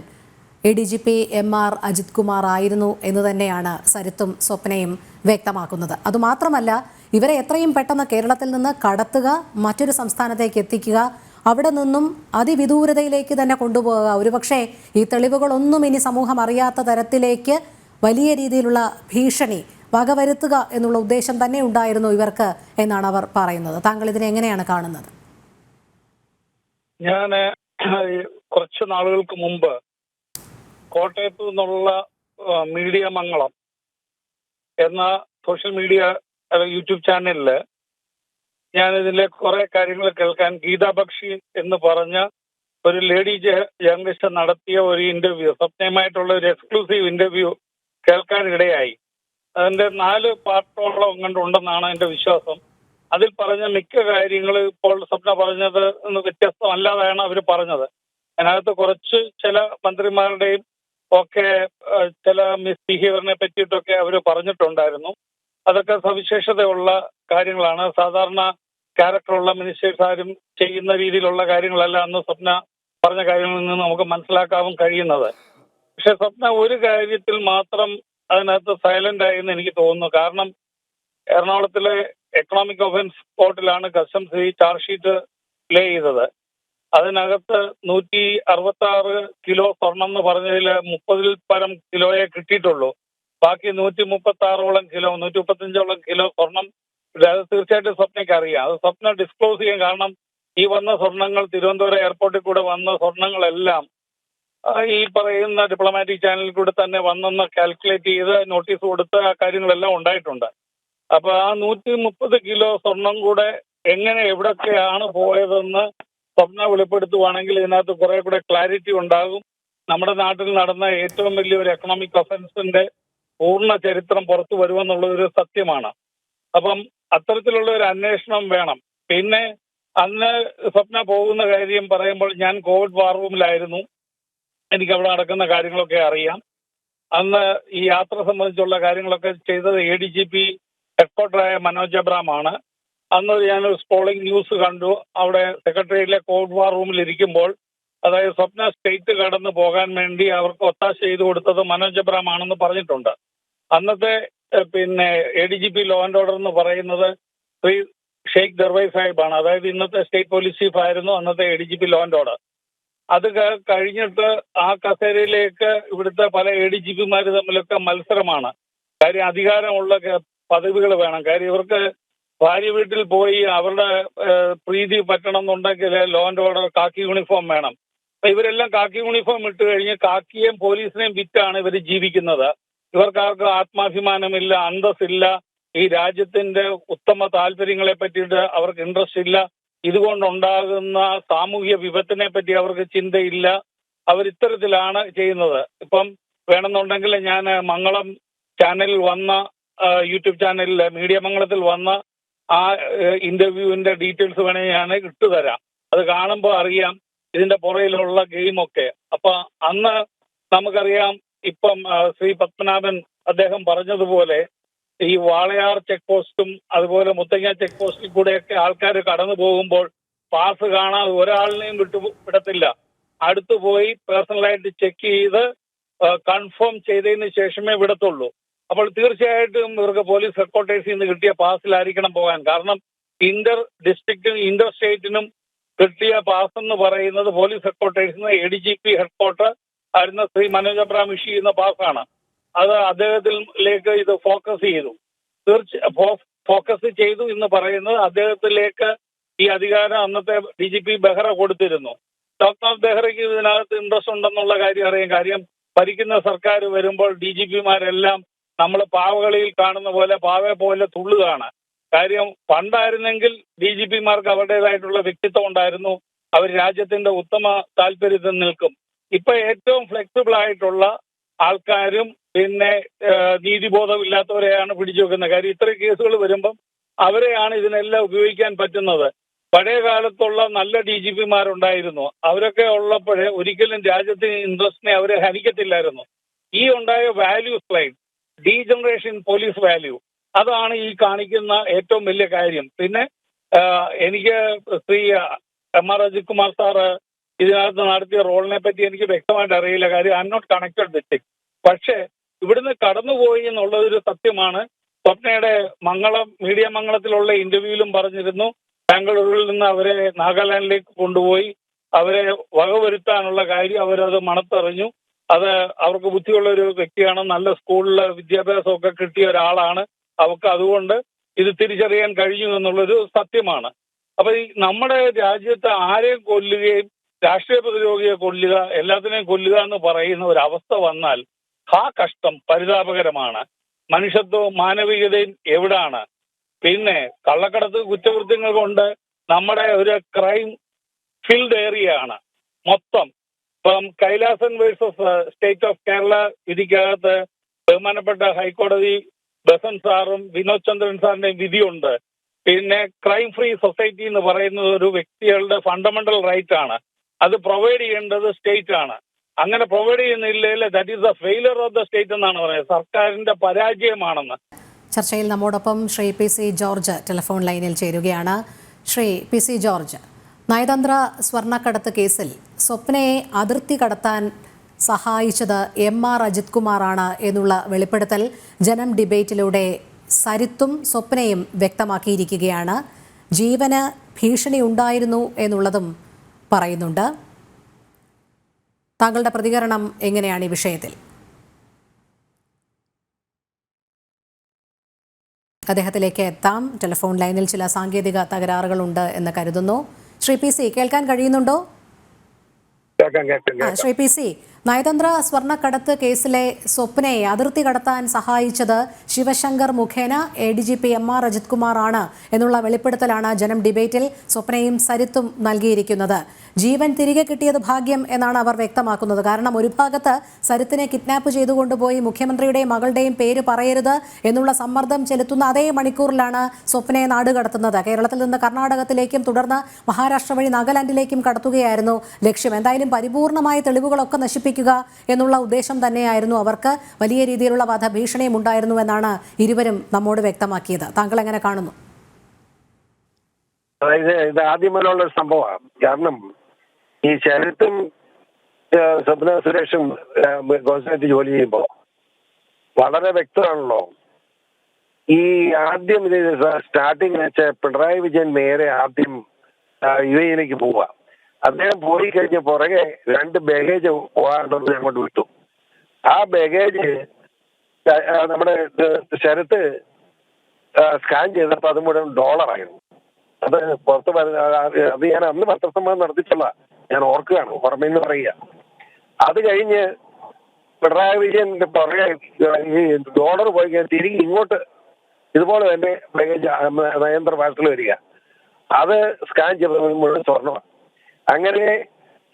ADGP MR അജിത് കുമാർ ആയിരുന്നു എന്ന് തന്നെയാണ് സരിത്തും സ്വപ്നയും വ്യക്തമാക്കുന്നത്. അതുമാത്രമല്ല, ഇവരെ എത്രയും പെട്ടെന്ന് കേരളത്തിൽ നിന്ന് കടത്തുക, മറ്റൊരു സംസ്ഥാനത്തേക്ക് എത്തിക്കുക, അവിടെ നിന്നും അതിവിദൂരതയിലേക്ക് തന്നെ കൊണ്ടുപോകുക. ഒരുപക്ഷെ ഈ തെളിവുകളൊന്നും ഇനി സമൂഹം അറിയാത്ത തരത്തിലേക്ക് വലിയ രീതിയിലുള്ള ഭീഷണി വകവരുത്തുക എന്നുള്ള ഉദ്ദേശം തന്നെ ഉണ്ടായിരുന്നു ഇവർക്ക് എന്നാണ് അവർ പറയുന്നത്. താങ്കൾ ഇതിനെ എങ്ങനെയാണ് കാണുന്നത്? ഞാൻ കുറച്ച് നാളുകൾക്ക് മുമ്പ് കോട്ടയത്തു നിന്നുള്ള മീഡിയ മംഗളം എന്ന സോഷ്യൽ മീഡിയ യൂട്യൂബ് ചാനലില് ഞാൻ ഇതിലെ കുറെ കാര്യങ്ങൾ കേൾക്കാൻ ഗീതാ ബക്ഷി എന്ന് പറഞ്ഞ ഒരു ലേഡി ജേർണലിസ്റ്റ് നടത്തിയ ഒരു ഇന്റർവ്യൂ, സ്വപ്നയുമായിട്ടുള്ള ഒരു എക്സ്ക്ലൂസീവ് ഇന്റർവ്യൂ കേൾക്കാൻ ഇടയായി. അതിന്റെ 4 പാർട്ടോളം കണ്ടുണ്ടെന്നാണ് എന്റെ വിശ്വാസം. അതിൽ പറഞ്ഞ മിക്ക കാര്യങ്ങൾ ഇപ്പോൾ സ്വപ്ന പറഞ്ഞത് വ്യത്യസ്തമല്ലാതെയാണ് അവർ പറഞ്ഞത്. അതിനകത്ത് കുറച്ച് ചില മന്ത്രിമാരുടെയും ഒക്കെ ചില മിസ്ബിഹേവിയറിനെ പറ്റിയിട്ടൊക്കെ അവർ പറഞ്ഞിട്ടുണ്ടായിരുന്നു. അതൊക്കെ സവിശേഷതയുള്ള കാര്യങ്ങളാണ്. സാധാരണ ക്യാരക്ടറുള്ള മിനിസ്റ്റേഴ്സ് ആരും ചെയ്യുന്ന രീതിയിലുള്ള കാര്യങ്ങളല്ല അന്ന് സ്വപ്ന പറഞ്ഞ കാര്യങ്ങളിൽ നിന്ന് നമുക്ക് മനസ്സിലാക്കാനും കഴിയുന്നത്. പക്ഷെ സ്വപ്ന ഒരു കാര്യത്തിൽ മാത്രം അതിനകത്ത് സൈലന്റ് ആയി എന്ന് എനിക്ക് തോന്നുന്നു. കാരണം എറണാകുളത്തിലെ എക്കണോമിക് ഒഫൻസ് കോർട്ടിലാണ് കസ്റ്റംസ് ഈ ചാർജ് ഷീറ്റ് പ്ലേ ചെയ്തത്. അതിനകത്ത് 166 കിലോ സ്വർണം എന്ന് പറഞ്ഞതിൽ 30 പരം കിലോയെ കിട്ടിയിട്ടുള്ളൂ. ബാക്കി 136 കിലോ 135 കിലോ സ്വർണം അത് തീർച്ചയായിട്ടും സ്വപ്നയ്ക്ക് അറിയാം. അത് സ്വപ്ന ഡിസ്ക്ലോസ് ചെയ്യാൻ കാരണം ഈ വന്ന സ്വർണങ്ങൾ തിരുവനന്തപുരം എയർപോർട്ടിൽ കൂടെ വന്ന സ്വർണങ്ങളെല്ലാം ഈ പറയുന്ന ഡിപ്ലോമാറ്റിക് ചാനലിൽ കൂടെ തന്നെ വന്നെന്ന് കാൽക്കുലേറ്റ് ചെയ്ത് നോട്ടീസ് കൊടുത്ത് ആ കാര്യങ്ങളെല്ലാം ഉണ്ടായിട്ടുണ്ട്. അപ്പൊ ആ 130 കിലോ സ്വർണം കൂടെ എങ്ങനെ എവിടൊക്കെയാണ് പോയതെന്ന് സ്വപ്ന വെളിപ്പെടുത്തുവാണെങ്കിൽ ഇതിനകത്ത് കുറെ കൂടെ ക്ലാരിറ്റി ഉണ്ടാകും. നമ്മുടെ നാട്ടിൽ നടന്ന ഏറ്റവും വലിയൊരു എക്കണോമിക് ഒഫൻസിന്റെ പൂർണ്ണ ചരിത്രം പുറത്തു വരുമെന്നുള്ളതൊരു സത്യമാണ്. അപ്പം അത്തരത്തിലുള്ള ഒരു അന്വേഷണം വേണം. പിന്നെ അന്ന് സ്വപ്ന പോകുന്ന കാര്യം പറയുമ്പോൾ ഞാൻ കോവിഡ് വാർ റൂമിലായിരുന്നു, എനിക്ക് അവിടെ നടക്കുന്ന കാര്യങ്ങളൊക്കെ അറിയാം. അന്ന് ഈ യാത്ര സംബന്ധിച്ചുള്ള കാര്യങ്ങളൊക്കെ ചെയ്തത് ADGP ഹെഡ്ക്വാർട്ടറായ മനോജ് അബ്രാം ആണ്. അന്ന് ഞാനൊരു സ്ക്രോളിംഗ് ന്യൂസ് കണ്ടു. അവിടെ സെക്രട്ടേറിയറ്റിലെ കോവിഡ് വാർ റൂമിൽ ഇരിക്കുമ്പോൾ, അതായത് സ്വപ്ന സ്റ്റേറ്റ് കടന്നു പോകാൻ വേണ്ടി അവർക്ക് ഒത്താശ ചെയ്തു കൊടുത്തത് മനോജ് അബ്രാം ആണെന്ന് പറഞ്ഞിട്ടുണ്ട്. അന്നത്തെ പിന്നെ ADGP ലോ ആൻഡ് ഓർഡർ എന്ന് പറയുന്നത് ശ്രീ ഷെയ്ഖ് ദർവൈ സാഹിബാണ്. അതായത് ഇന്നത്തെ സ്റ്റേറ്റ് പോലീസ് ചീഫ് ആയിരുന്നു അന്നത്തെ ADGP ലോ ആൻഡ് ഓർഡർ. അത് കഴിഞ്ഞിട്ട് ആ കസേരയിലേക്ക് ഇവിടുത്തെ പല ADGPമാർ തമ്മിലൊക്കെ മത്സരമാണ്. കാര്യം അധികാരമുള്ള പദവികൾ വേണം. കാര്യം ഇവർക്ക് ഭാര്യ വീട്ടിൽ പോയി അവരുടെ പ്രീതി പറ്റണം എന്നുണ്ടെങ്കിൽ law and order khaki uniform വേണം. അപ്പൊ ഇവരെല്ലാം കാക്കി യൂണിഫോം ഇട്ട് കഴിഞ്ഞ് കാക്കിയെയും പോലീസിനെയും വിറ്റാണ് ഇവർ ജീവിക്കുന്നത്. ഇവർക്കാർക്ക് ആത്മാഭിമാനമില്ല, അന്തസ്സില്ല, ഈ രാജ്യത്തിന്റെ ഉത്തമ താല്പര്യങ്ങളെ പറ്റിയിട്ട് അവർക്ക് ഇൻട്രസ്റ്റ് ഇല്ല. ഇതുകൊണ്ടുണ്ടാകുന്ന സാമൂഹ്യ വിപത്തിനെ പറ്റി അവർക്ക് ചിന്തയില്ല. അവരിത്തരത്തിലാണ് ചെയ്യുന്നത്. ഇപ്പം വേണമെന്നുണ്ടെങ്കിൽ ഞാൻ മംഗളം ചാനലിൽ വന്ന യൂട്യൂബ് ചാനലിൽ മീഡിയ മംഗളത്തിൽ വന്ന ആ ഇന്റർവ്യൂവിന്റെ ഡീറ്റെയിൽസ് വേണമെങ്കിൽ ഞാൻ ഇട്ടുതരാം. അത് കാണുമ്പോൾ അറിയാം ഇതിന്റെ പുറയിലുള്ള ഗെയിമൊക്കെ. അപ്പൊ അന്ന് നമുക്കറിയാം, ഇപ്പം ശ്രീ പത്മനാഭൻ അദ്ദേഹം പറഞ്ഞതുപോലെ ഈ വാളയാർ ചെക്ക് പോസ്റ്റും അതുപോലെ മുത്തങ്ങ ചെക്ക് പോസ്റ്റിൽ കൂടെയൊക്കെ ആൾക്കാർ കടന്നു പോകുമ്പോൾ പാസ് കാണാതെ ഒരാളിനെയും വിടത്തില്ല. അടുത്തു പോയി പേഴ്സണലായിട്ട് ചെക്ക് ചെയ്ത് കൺഫേം ചെയ്തതിന് ശേഷമേ വിടത്തുള്ളൂ. അപ്പോൾ തീർച്ചയായിട്ടും ഇവർക്ക് പോലീസ് ഹെഡ്ക്വാർട്ടേഴ്സിൽ നിന്ന് കിട്ടിയ പാസിലായിരിക്കണം പോകാൻ. കാരണം ഇന്റർ ഡിസ്ട്രിക്റ്റിനും ഇന്റർ സ്റ്റേറ്റിനും കിട്ടിയ പാസ് എന്ന് പറയുന്നത് പോലീസ് ഹെഡ്ക്വാർട്ടേഴ്സിൽ നിന്ന് ADGP ഹെഡ്ക്വാർട്ടർ ആയിരുന്ന ശ്രീ മനോജ് അബ്രാം ഇഷ്യൂ ചെയ്യുന്ന പാസ്സാണ്. അത് അദ്ദേഹത്തിലേക്ക് ഇത് ഫോക്കസ് ചെയ്തു എന്ന് പറയുന്നത് അദ്ദേഹത്തിലേക്ക് ഈ അധികാരം അന്നത്തെ DGP ബെഹ്റ കൊടുത്തിരുന്നു. ഡോക്ടർ ബെഹ്റയ്ക്ക് ഇതിനകത്ത് ഇൻട്രസ്റ്റ് ഉണ്ടെന്നുള്ള കാര്യം അറിയാം. കാര്യം ഭരിക്കുന്ന സർക്കാർ വരുമ്പോൾ DGPമാരെല്ലാം നമ്മൾ പാവകളിയിൽ കാണുന്ന പോലെ പാവയെ പോലെ തുള്ളുകയാണ്. കാര്യം പണ്ടായിരുന്നെങ്കിൽ DGPമാർക്ക് അവരുടേതായിട്ടുള്ള വ്യക്തിത്വം ഉണ്ടായിരുന്നു, അവർ രാജ്യത്തിന്റെ ഉത്തമ താല്പര്യത്തിൽ നിൽക്കും. ഇപ്പൊ ഏറ്റവും ഫ്ലെക്സിബിൾ ആയിട്ടുള്ള ആൾക്കാരും പിന്നെ നീതിബോധമില്ലാത്തവരെയാണ് പിടിച്ചു വെക്കുന്നത്. കാര്യം ഇത്ര കേസുകൾ വരുമ്പം അവരെയാണ് ഇതിനെല്ലാം ഉപയോഗിക്കാൻ പറ്റുന്നത്. പഴയ കാലത്തുള്ള നല്ല DGPമാരുണ്ടായിരുന്നു, അവരൊക്കെ ഉള്ളപ്പോഴേ ഒരിക്കലും രാജ്യത്തിന് ഇൻട്രസ്റ്റിനെ അവരെ ഹനിക്കത്തില്ലായിരുന്നു. ഈ ഉണ്ടായ value slide, degeneration police value, അതാണ് ഈ കാണിക്കുന്ന ഏറ്റവും വലിയ കാര്യം. പിന്നെ എനിക്ക് ശ്രീ MR അജിത് കുമാർ സാറ് ഇതിനകത്ത് നടത്തിയ റോളിനെ പറ്റി എനിക്ക് വ്യക്തമായിട്ട് അറിയില്ല. കാര്യം I'm not connected with it. പക്ഷേ ഇവിടുന്ന് കടന്നുപോയി എന്നുള്ളതൊരു സത്യമാണ്. സ്വപ്നയുടെ മീഡിയ മംഗളത്തിലുള്ള ഇന്റർവ്യൂവിലും പറഞ്ഞിരുന്നു, ബാംഗ്ലൂരിൽ നിന്ന് അവരെ നാഗാലാൻഡിലേക്ക് കൊണ്ടുപോയി അവരെ വകവരുത്താനുള്ള കാര്യം അവരത് മണത്തറിഞ്ഞു. അത് അവർക്ക് ബുദ്ധിയുള്ള ഒരു വ്യക്തിയാണ്, നല്ല സ്കൂളിൽ വിദ്യാഭ്യാസമൊക്കെ കിട്ടിയ ഒരാളാണ്. അവർക്ക് അതുകൊണ്ട് ഇത് തിരിച്ചറിയാൻ കഴിഞ്ഞു എന്നുള്ളൊരു സത്യമാണ്. അപ്പൊ ഈ നമ്മുടെ രാജ്യത്ത് ആരെയും കൊല്ലുകയും രാഷ്ട്രീയ പ്രതിരോധിയെ കൊല്ലുക, എല്ലാത്തിനെയും കൊല്ലുക എന്ന് പറയുന്ന ഒരു അവസ്ഥ വന്നാൽ കഷ്ടം, പരിതാപകരമാണ്. മനുഷ്യത്വവും മാനവികതയും എവിടാണ്? പിന്നെ കള്ളക്കടത്ത് കുറ്റകൃത്യങ്ങൾ കൊണ്ട് നമ്മുടെ ഒരു ക്രൈം ഫിൽഡ് ഏരിയ ആണ് മൊത്തം. ഇപ്പം Kailasan versus state of Kerala വിധിക്കകത്ത് ബഹുമാനപ്പെട്ട ഹൈക്കോടതി ബസൻ സാറും വിനോദ് ചന്ദ്രൻ സാറിന്റെയും വിധിയുണ്ട്. പിന്നെ ക്രൈം ഫ്രീ സൊസൈറ്റി എന്ന് പറയുന്നത് ഒരു വ്യക്തികളുടെ ഫണ്ടമെന്റൽ റൈറ്റ് ആണ്. അത് പ്രൊവൈഡ് ചെയ്യേണ്ടത് സ്റ്റേറ്റ് ആണ്. അങ്ങനെ പ്രൊവൈഡ് ചെയ്യുന്നില്ലെങ്കിൽ that is the failure of the state എന്നാണ് പറയുന്നത്, സർക്കാരിന്റെ പരാജയമാണെന്ന്. ചർച്ചയിൽ നമ്മോടൊപ്പം ശ്രീ PC ജോർജ് ടെലിഫോൺ ലൈനിൽ ചേരുകയാണ്. ശ്രീ PC ജോർജ്, നയതന്ത്ര സ്വർണ്ണക്കടത്ത് കേസിൽ സ്വപ്നയെ അതിർത്തി കടത്താൻ സഹായിച്ചത് MR അജിത് കുമാറാണ് എന്നുള്ള വെളിപ്പെടുത്തൽ ജനം ഡിബേറ്റിലൂടെ സരിത്തും സ്വപ്നയും വ്യക്തമാക്കിയിരിക്കുകയാണ്. ജീവന് ഭീഷണി ഉണ്ടായിരുന്നു എന്നുള്ളതും പറയുന്നുണ്ട്. താങ്കളുടെ പ്രതികരണം എങ്ങനെയാണ് ഈ വിഷയത്തിൽ? അദ്ദേഹത്തിലേക്ക് എത്താം. ടെലിഫോൺ ലൈനിൽ ചില സാങ്കേതിക തകരാറുകളുണ്ട് എന്ന് കരുതുന്നു. ശ്രീ PC കേൾക്കാൻ കഴിയുന്നുണ്ടോ? ശ്രീ PC, നയതന്ത്ര സ്വർണ്ണക്കടത്ത് കേസിലെ സ്വപ്നയെ അതിർത്തി കടത്താൻ സഹായിച്ചത് ശിവശങ്കർ മുഖേന ADGP MR അജിത് കുമാർ ആണ് എന്നുള്ള വെളിപ്പെടുത്തലാണ് ജനം ഡിബേറ്റിൽ സ്വപ്നയും സരിത്തും നൽകിയിരിക്കുന്നത്. ജീവൻ തിരികെ കിട്ടിയത് ഭാഗ്യം എന്നാണ് അവർ വ്യക്തമാക്കുന്നത്. കാരണം ഒരു ഭാഗത്ത് സരിത്തിനെ കിഡ്നാപ്പ് ചെയ്തുകൊണ്ടുപോയി മുഖ്യമന്ത്രിയുടെയും മകളുടെയും പേര് പറയരുത് എന്നുള്ള സമ്മർദ്ദം ചെലുത്തുന്ന അതേ മണിക്കൂറിലാണ് സ്വപ്നയെ നാടുകടത്തുന്നത്. കേരളത്തിൽ നിന്ന് കർണാടകത്തിലേക്കും തുടർന്ന് മഹാരാഷ്ട്ര വഴി നാഗാലാൻഡിലേക്കും കടത്തുകയായിരുന്നു ലക്ഷ്യം. എന്തായാലും പരിപൂർണമായ തെളിവുകളൊക്കെ നശിപ്പിക്കുക എന്നുള്ള ഉദ്ദേശം തന്നെയായിരുന്നു അവർക്ക്. വലിയ രീതിയിലുള്ള വധഭീഷണിയും ഉണ്ടായിരുന്നു എന്നാണ് ഇരുവരും നമ്മോട് വ്യക്തമാക്കിയത്. താങ്കൾ എങ്ങനെ കാണുന്നു? അതായത് ഇത് ആദ്യമേലുള്ള ഒരു സംഭവമാണ്. കാരണം ഈ ശരത്തും സ്വപ്ന സുരേഷും ഗോസനത്തിൽ ജോലി ചെയ്യുമ്പോൾ വളരെ വ്യക്തമാണല്ലോ. ഈ ആദ്യം ഇത് സ്റ്റാർട്ടിങ് വെച്ച പിണറായി വിജയൻ നേരെ ആദ്യം UAE പോവുക. അദ്ദേഹം പോയി കഴിഞ്ഞ പുറകെ 2 ബാഗേജ് പോകാറുണ്ടെന്ന് അങ്ങോട്ട് വിട്ടു. ആ ബാഗേജ് നമ്മുടെ ശരത്ത് സ്കാൻ ചെയ്തപ്പോൾ അത് മുഴുവൻ ഡോളറായിരുന്നു. അത് പുറത്ത് അത് ഞാൻ അന്ന് പത്രസമ്മേളനം നടത്തിയിട്ടുള്ള ഞാൻ ഓർക്കുകയാണ്, ഓർമ്മയെന്ന് പറയുക. അത് കഴിഞ്ഞ് പിണറായി വിജയന്റെ പുറകെ ഈ ഡോളർ പോയി കഴിഞ്ഞാൽ തിരികെ ഇങ്ങോട്ട് ഇതുപോലെ തന്നെ ബാഗേജ് നയന്ത്ര പാർസൽ വരിക. അത് സ്കാൻ ചെയ്തത് മുഴുവൻ സ്വർണ്ണമാണ്. അങ്ങനെ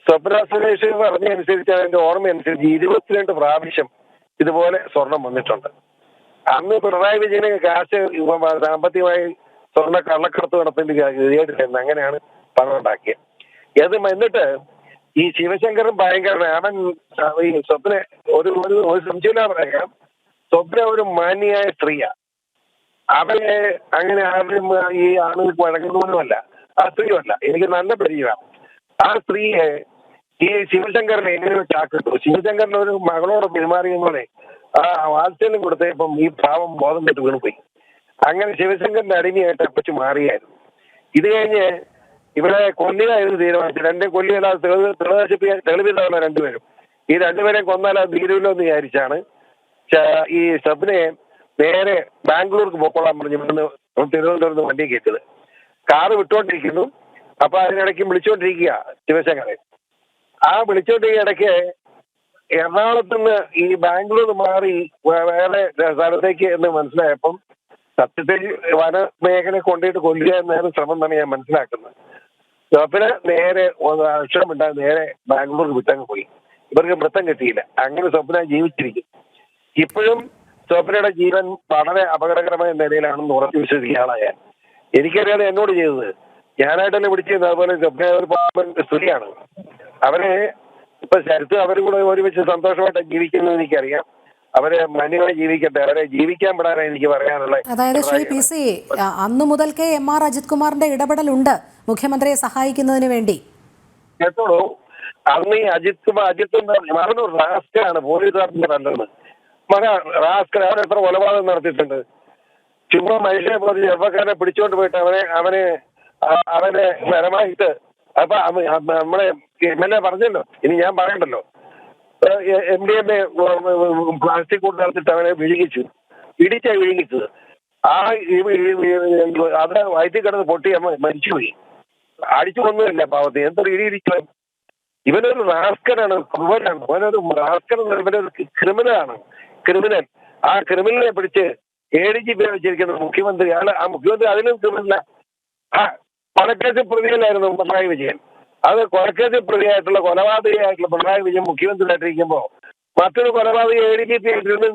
സ്വപ്ന സുരേഷ് പറഞ്ഞനുസരിച്ച് അതിന്റെ ഓർമ്മയനുസരിച്ച് 22 പ്രാവശ്യം ഇതുപോലെ സ്വർണം വന്നിട്ടുണ്ട്. അന്ന് പിണറായി വിജയന് കാശ് സാമ്പത്തികമായി സ്വർണ്ണ കള്ളക്കടത്ത് നടത്തേണ്ടി ഗതിയായിട്ടില്ല. അങ്ങനെയാണ് പണം ഉണ്ടാക്കിയത്. എന്നിട്ട് ഈ ശിവശങ്കറും ഭയങ്കരമാണ്. അവൻ ഈ സ്വപ്ന ഒരു സംശയമില്ല പറയാം, സ്വപ്ന ഒരു മാന്യയായ സ്ത്രീയാ. അവനെ അങ്ങനെ ആരും ഈ ആണുങ്ങൾക്ക് വഴങ്ങുന്നവനുമല്ല, ആ സ്ത്രീയുമല്ല. എനിക്ക് നല്ല പരിചയമാണ്. ആ സ്ത്രീയെ ഈ ശിവശങ്കറിനെ എങ്ങനെയോ ചാക്കിട്ടു. ശിവശങ്കറിന് ഒരു മകളോട് പെരുമാറിയ പോലെ ആ വാത്സല്യം കൊടുത്തപ്പം ഈ പാവം ബോധം കെട്ട് വീണുപോയി. അങ്ങനെ ശിവശങ്കറിന്റെ അടിമയായിട്ട് അപ്പച്ചു മാറിയായിരുന്നു. ഇത് കഴിഞ്ഞ് ഇവിടെ കൊല്ലുകയായിരുന്നു തീരുമാനിച്ചു. 2 കൊല്ലുകയല്ലാതെ തെളിവില്ലാതെ 2 പേരും. ഈ 2 പേരെ കൊന്നാൽ അത് തീരുമല്ലോ എന്ന് വിചാരിച്ചാണ് ഈ സ്വപ്നയെ നേരെ ബാംഗ്ലൂർക്ക് പോയിക്കൊള്ളാൻ പറഞ്ഞു ഇവിടുന്ന് തിരുവനന്തപുരത്ത് വണ്ടി കയറ്റത്. കാറ് വിട്ടുകൊണ്ടിരിക്കുന്നു. അപ്പൊ അതിനിടയ്ക്ക് വിളിച്ചോണ്ടിരിക്കുക ശിവശങ്കറെ. ആ വിളിച്ചോണ്ടിരിക്കുന്ന ഇടയ്ക്ക് എറണാകുളത്തുനിന്ന് ഈ ബാംഗ്ലൂർ മാറി വേറെ സ്ഥലത്തേക്ക് എന്ന് മനസ്സിലായപ്പം സത്യത്തിൽ വനമേഖല കൊണ്ടുപോയിട്ട് കൊല്ലുക എന്നാണ് ശ്രമം എന്നാണ് ഞാൻ മനസ്സിലാക്കുന്നത്. സ്വപ്ന നേരെ അക്ഷരമിട്ടാൽ നേരെ ബാംഗ്ലൂർ വിട്ടങ്ങ് പോയി. ഇവർക്ക് വൃത്തം കിട്ടിയില്ല. അങ്ങനെ സ്വപ്ന ജീവിച്ചിരിക്കും. ഇപ്പോഴും സ്വപ്നയുടെ ജീവൻ വളരെ അപകടകരമായ നിലയിലാണെന്ന് ഉറച്ചു വിശ്വസിക്കുന്ന ആളായ എനിക്കറിയാതെ എന്നോട് ചെയ്തത് ഞാനായിട്ടല്ലേ പിടിച്ചിരുന്നത്. അതുപോലെ സ്വപ്ന ഒരു പാവൻ സ്ത്രീയാണ്. അവരെ ഇപ്പൊ ശരത്ത് അവരും കൂടെ ഒരുമിച്ച് സന്തോഷമായിട്ട് ജീവിക്കുന്നത് എനിക്കറിയാം. അവരെ മാന്യമായി ജീവിക്കട്ടെ, അവരെ ജീവിക്കാൻ വിടാനാണ് എനിക്ക് പറയാനുള്ളത്. അതായത് ശ്രീ PC, അന്നു മുതൽക്കേ MR അജിത് കുമാറിന്റെ ഇടപെടലുണ്ട് മുഖ്യമന്ത്രിയെ സഹായിക്കുന്നതിന് വേണ്ടി. കേട്ടോളൂ, അന്ന് ഈ അജിത്ത് മറന്നു റാസ്കലാണ്, പോലീസ് ഓഫീസറല്ലെന്ന്. റാസ്കൽ അവൻ എത്ര കൊലപാതകം നടത്തിയിട്ടുണ്ട്. ചുമ്മാ മനുഷ്യനെ പോലെ ചെറുപ്പക്കാരനെ പിടിച്ചോണ്ട് പോയിട്ട് അവനെ പരമായിട്ട് അപ്പൊ നമ്മളെ MLA പറഞ്ഞല്ലോ, ഇനി ഞാൻ പറയണ്ടല്ലോ, MDMA പ്ലാസ്റ്റിക് കൊണ്ട് നടത്തിട്ട് അവനെ വിഴുങ്ങിച്ചത്. അത് വയറ്റിൽ കിടന്ന് പൊട്ടി മരിച്ചുപോയി. അടിച്ചു കൊന്നുമില്ല പാവത്തെ. എന്തൊരു ഇടിയിരിക്കണം. ഇവനൊരു റാസ്കലാണ്, ക്രൂവലാണ്. അവനൊരു റാസ്കൽ എന്ന് പറയുമ്പോൾ ഇവനൊരു ക്രിമിനലാണ്. ആ ക്രിമിനലിനെ പിടിച്ച് ADGP വെച്ചിരിക്കുന്ന മുഖ്യമന്ത്രി, ആ മുഖ്യമന്ത്രി അതിലും ക്രിമിനല. ആ കൊലക്കേസിൽ പ്രതിയല്ലായിരുന്നു പിണറായി വിജയൻ. അത് കൊലക്കേസിൽ പ്രതിയായിട്ടുള്ള കൊലപാതകയായിട്ടുള്ള പിണറായി വിജയൻ മുഖ്യമന്ത്രിയായിട്ടിരിക്കുമ്പോൾ മറ്റൊരു കൊലപാതക ADGP ആയിട്ടിരുന്ന്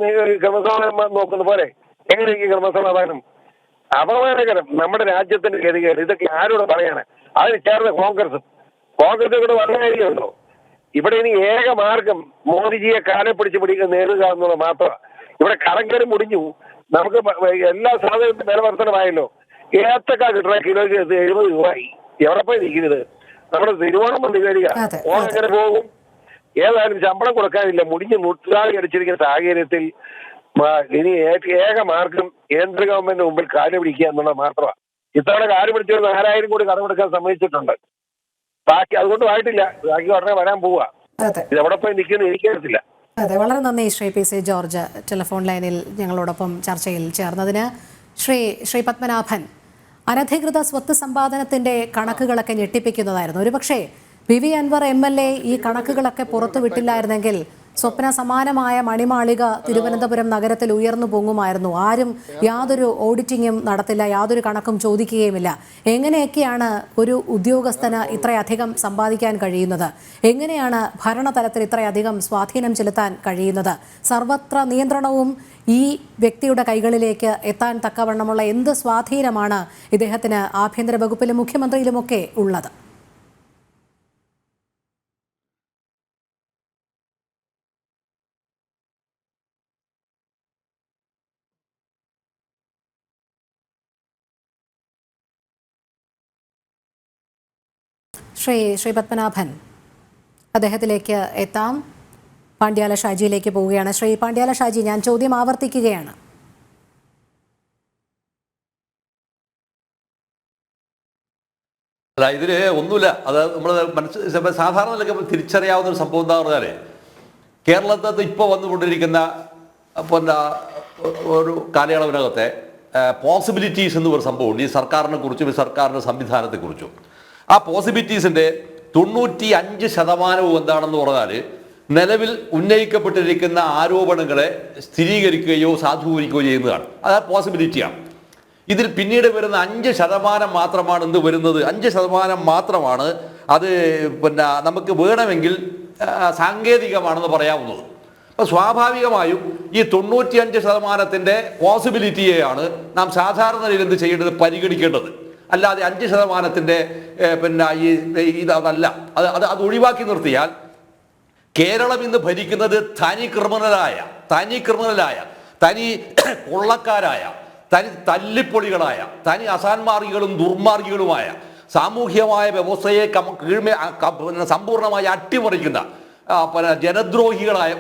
ക്രമസമാധാനം നോക്കുന്ന പോലെ എങ്ങനെയൊക്കെ ക്രമസമാധാനം? അപമാനകരം. നമ്മുടെ രാജ്യത്തിന്റെ ഗതികേട് ഇതൊക്കെ ആരോട് പറയാണ്? അതിന് ചേർന്ന കോൺഗ്രസും കൂടെ വന്ന കാര്യമുണ്ടോ? ഇവിടെ ഇനി ഏക മാർഗം മോദിജിയെ കാലെ പിടിച്ച് നേടുക എന്നുള്ളത് മാത്രമാണ്. ഇവിടെ കടങ്കരം മുടിഞ്ഞു. നമുക്ക് എല്ലാ സാധനത്തിനും വില വർധനമായല്ലോ. ഏത്തക്ക കിട്ടുന്ന കിലോയ്ക്ക് 70 രൂപയായി. എവിടെ പോയി നിൽക്കുന്നത്? നമ്മുടെ തിരുവോണം വന്ന് വരിക, ഓണം എങ്ങനെ പോകും? ഏതായാലും ശമ്പളം കൊടുക്കാനില്ല. മുടിഞ്ഞ് മുട്ടുകാലി അടിച്ചിരിക്കുന്ന സാഹചര്യത്തിൽ ഇനി ഏക മാർഗം കേന്ദ്ര ഗവൺമെന്റിന് മുമ്പിൽ കാല് പിടിക്കുക എന്നുള്ളത് മാത്രമാണ്. ഇത്തവണ കാല് പിടിച്ചിരുന്ന 4000 കോടി കടമെടുക്കാൻ സമ്മതിച്ചിട്ടുണ്ട്. ബാക്കി അതുകൊണ്ട് ആയിട്ടില്ല. ബാക്കി ഉടനെ വരാൻ പോവുക. ഇത് എവിടെ പോയി നിൽക്കുന്നു എനിക്കറിയത്തില്ല. അതെ, വളരെ നന്ദി ശ്രീ PC ജോർജ് ടെലിഫോൺ ലൈനിൽ ഞങ്ങളോടൊപ്പം ചർച്ചയിൽ ചേർന്നതിന്. ശ്രീ പത്മനാഭൻ, അനധികൃത സ്വത്ത് സമ്പാദനത്തിന്റെ കണക്കുകളൊക്കെ ഞെട്ടിപ്പിക്കുന്നതായിരുന്നു. ഒരുപക്ഷെ PV അൻവർ MLA ഈ കണക്കുകളൊക്കെ പുറത്തുവിട്ടില്ലായിരുന്നെങ്കിൽ സ്വപ്ന സമാനമായ മണിമാളിക തിരുവനന്തപുരം നഗരത്തിൽ ഉയർന്നു പൊങ്ങുമായിരുന്നു. ആരും യാതൊരു ഓഡിറ്റിങ്ങും നടത്തില്ല, യാതൊരു കണക്കും ചോദിക്കുകയുമില്ല. എങ്ങനെയൊക്കെയാണ് ഒരു ഉദ്യോഗസ്ഥന് ഇത്രയധികം സമ്പാദിക്കാൻ കഴിയുന്നത്? എങ്ങനെയാണ് ഭരണതലത്തിൽ ഇത്രയധികം സ്വാധീനം ചെലുത്താൻ കഴിയുന്നത്? സർവത്ര നിയന്ത്രണവും ഈ വ്യക്തിയുടെ കൈകളിലേക്ക് എത്താൻ തക്കവണ്ണമുള്ള എന്ത് സ്വാധീനമാണ് ഇദ്ദേഹത്തിന് ആഭ്യന്തര വകുപ്പിലും മുഖ്യമന്ത്രിയിലുമൊക്കെ ഉള്ളത്? ശ്രീ പത്മനാഭൻ, അദ്ദേഹത്തിലേക്ക് എത്താം. പാണ്ഡ്യാല ഷാജിയിലേക്ക് പോവുകയാണ്. ശ്രീ പാണ്ഡ്യാല ഷാജി, ഞാൻ ചോദ്യം ആവർത്തിക്കുകയാണ്. അല്ല, ഇതില് ഒന്നുമില്ല. അത് നമ്മൾ സാധാരണ നിലയ്ക്ക് തിരിച്ചറിയാവുന്ന ഒരു സംഭവം എന്താ പറഞ്ഞാൽ, കേരളത്തിൽ ഇപ്പോൾ വന്നുകൊണ്ടിരിക്കുന്ന ഒരു കാലയളവിനകത്തെ പോസിബിലിറ്റീസ് എന്ന് ഒരു സംഭവമുണ്ട്. ഈ സർക്കാരിനെ കുറിച്ചും ഈ സർക്കാരിൻ്റെ സംവിധാനത്തെക്കുറിച്ചും. ആ പോസിബിലിറ്റീസിൻ്റെ 95% എന്താണെന്ന് പറഞ്ഞാൽ നിലവിൽ ഉന്നയിക്കപ്പെട്ടിരിക്കുന്ന ആരോപണങ്ങളെ സ്ഥിരീകരിക്കുകയോ സാധൂകരിക്കുകയോ ചെയ്യുന്നതാണ്. അത് പോസിബിലിറ്റിയാണ്. ഇതിൽ പിന്നീട് വരുന്ന 5% മാത്രമാണ് എന്ത് വരുന്നത്? 5% മാത്രമാണ് അത് നമുക്ക് വേണമെങ്കിൽ സാങ്കേതികമാണെന്ന് പറയാവുന്നത്. അപ്പോൾ സ്വാഭാവികമായും ഈ 95%ൻ്റെ പോസിബിലിറ്റിയെയാണ് നാം സാധാരണ നിലയിൽ എന്ത് ചെയ്യേണ്ടത്? പരിഗണിക്കേണ്ടത്. അല്ലാതെ 5%ൻ്റെ ഇതല്ല. അത് ഒഴിവാക്കി നിർത്തിയാൽ കേരളം ഇന്ന് ഭരിക്കുന്നത് തനി ക്രിമിനലായ, തനി കൊള്ളക്കാരായ, തനി തല്ലിപ്പൊളികളായ, തനി അസാൻമാർഗികളും ദുർമാർഗികളുമായ സാമൂഹ്യമായ വ്യവസ്ഥയെ സമ്പൂർണ്ണമായി അട്ടിമറിക്കുന്ന ജനദ്രോഹികളായ